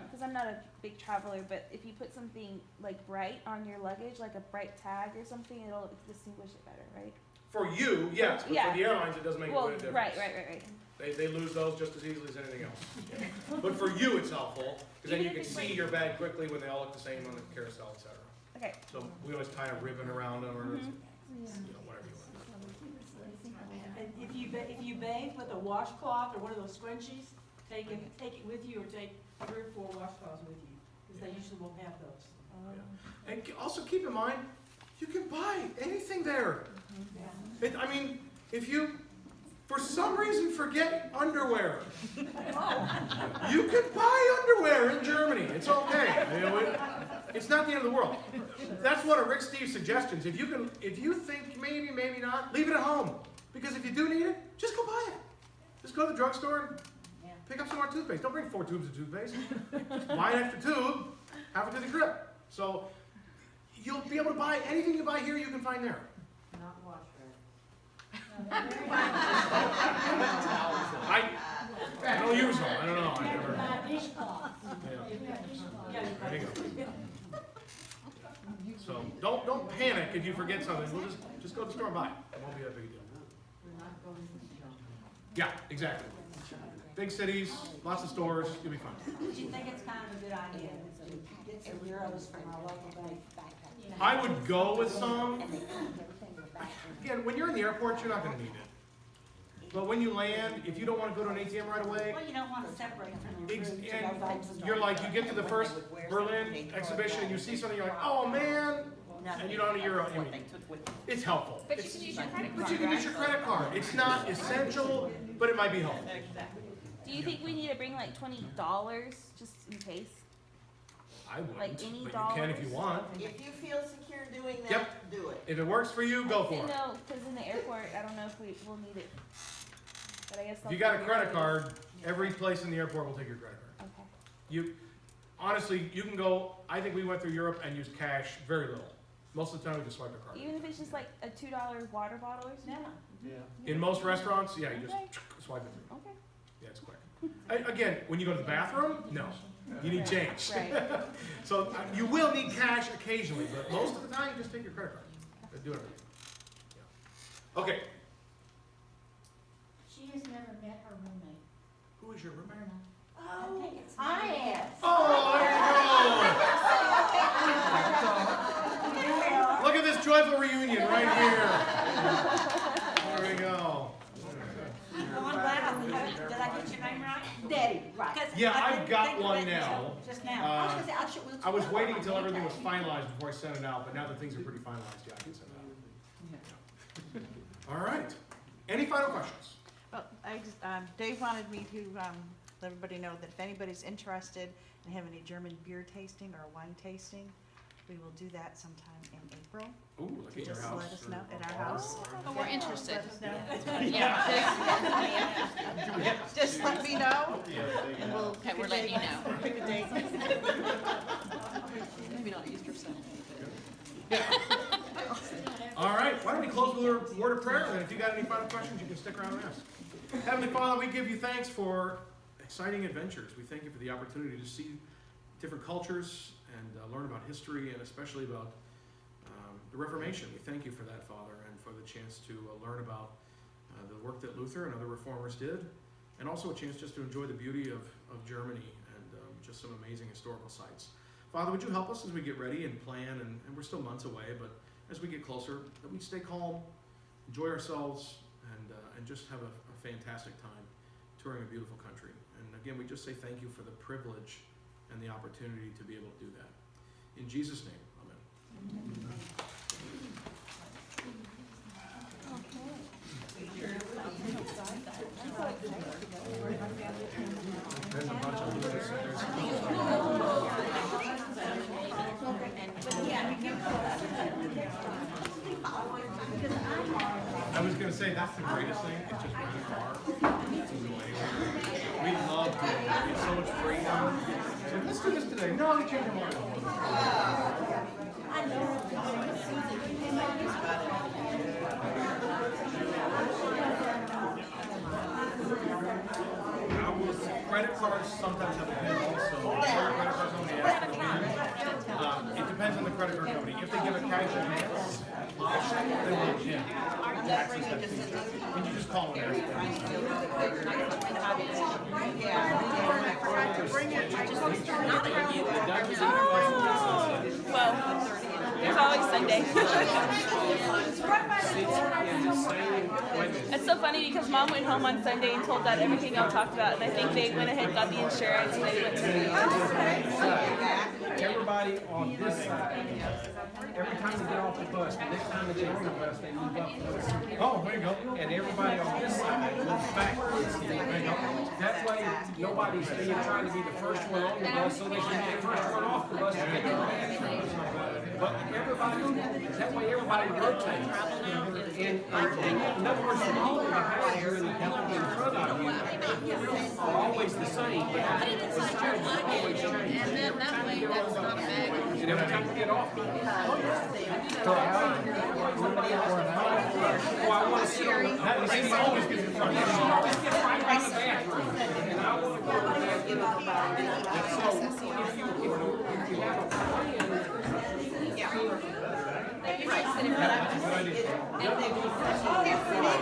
because I'm not a big traveler, but if you put something like bright on your luggage, like a bright tag or something, it'll distinguish it better, right? For you, yes, but Yeah. for the airlines, it doesn't make a Well, bit of difference. right. They lose those just as easily as anything else. But for you, it's helpful, because then Even you if can it's see like- your bag quickly when they all look the same on the carousel, et cetera. Okay. So we always tie a ribbon around them, or, Mhm. whatever you want. And if you bathe with a washcloth or one of those scrunchies, take it with you, or take 3 or 4 washcloths with you, because they usually won't have those. And also keep in mind, you can buy anything there. If you, for some reason, forget underwear, you can buy underwear in Germany. It's okay. It's not the end of the world. That's one of Rick Steve's suggestions. If you think maybe not, leave it at home. Because if you do need it, just go buy it. Just go to the drugstore and pick up some more toothpaste. Don't bring 4 tubes of toothpaste. Just buy an extra tube, have it to the grip. So you'll be able to buy anything you buy here, you can find there. Not wash I don't use them. I don't know. I You have to never. buy a dishcloth. Yeah. You have dishcloth. There you go. So don't panic if you forget something. We'll just go to the store and buy it. It won't be that big a deal. Yeah, exactly. Big cities, lots of stores, you'll be fine. Do you think it's kind of a good idea to get some euros from our local bank? I would go with some. Again, when you're in the airport, you're not gonna need it. But when you land, if you don't wanna go to an ATM right away, Well, you don't want to separate from your group to go and back to the. you're like, you get to the first Berlin exhibition, and you see something, you're like, oh man, and you don't have a euro. It's helpful. But you can use your credit card, But you can use your credit card. It's not essential, but it might be helpful. Do you think we need to bring like $20 just in case? I wouldn't, Like but any you can if you want. If you feel secure doing that, Yep. do it. If it works for you, go for it. No, because in the airport, I don't know if we will need it. But I guess. If you got a credit card, every place in the airport will take your credit card. Okay. Honestly, you can go, I think we went through Europe and used cash very little. Most of the time we just swipe a card. Even if it's just like a $2 water bottle or something? Yeah. In most restaurants, yeah, you just swipe it through. Okay. Yeah, it's quick. Again, when you go to the bathroom, no, you need change. Right. So you will need cash occasionally, but most of the time you just take your credit card. Do everything. Yeah. Okay, She has never met her your roommate? Oh, I am. Oh, there you go. Look at this joyful reunion right here. There we go. Well, I'm glad did I get your name right? Daddy, right. 'Cause Yeah, I I've didn't got think of one it until now. Just now. I was gonna say, I was waiting until everything was finalized before I sent it out, but now that things are pretty finalized, yeah, I can send it out. All right. Any final questions? Well, Dave wanted me to, let everybody know that if anybody's interested in having a German beer tasting or a wine tasting, we will do that sometime in April. Ooh, like at your Just house. let us or know a at our bar house. or- But we're interested. Just let me know, and we'll Okay, pick we're a letting you date. know. Pick a date. Maybe not Easter Sunday. All right, why don't we close with a word of prayer, and if you got any final questions, you can stick around and ask. Heavenly Father, we give you thanks for exciting adventures. We thank you for the opportunity to see different cultures and learn about history, and especially about the Reformation. We thank you for that, Father, and for the chance to learn about the work that Luther and other reformers did, and also a chance just to enjoy the beauty of Germany and just some amazing historical sites. Father, would you help us as we get ready and plan, and we're still months away, but as we get closer, that we stay calm, enjoy ourselves, and just have a fantastic time touring a beautiful country. And again, we just say thank you for the privilege and the opportunity to be able to do that. In Jesus' name, amen. There's a bunch of leaders, I was gonna say, that's the greatest thing, it's just rent a car, you can go anywhere. We love doing it, we have so much freedom. So let's do this today, no, we change our mind. Credit cards sometimes have a PIN also. Credit cards only ask for the PIN. It depends on the credit card company. If they give a cash advance, they want a PIN. Can you just call and ask them? Well, there's always Sunday. It's so funny because Mom went home on Sunday and told Dad everything y'all talked about, and I think they went ahead and got the insurance and they went to Everybody on this side, every time they get off the bus, the next time they get on the bus, they move up. Oh, there you go. And everybody on this side moves backwards. That way, nobody's trying to be the first one on the bus, so they can be the first one off the bus to get the last one. But everybody, that way everybody rotates. And in other words, the people behind you and the people in front of you are always the same, but the steering is always changing. And then that way, that's not a bag. And every time you get off, oh, I want to sit on the, that is, he always gets in front of you. She always gets right by the bathroom. And I want to go to the bathroom. So, if you have a plan, the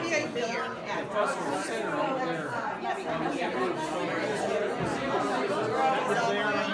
festival center over there. That was there.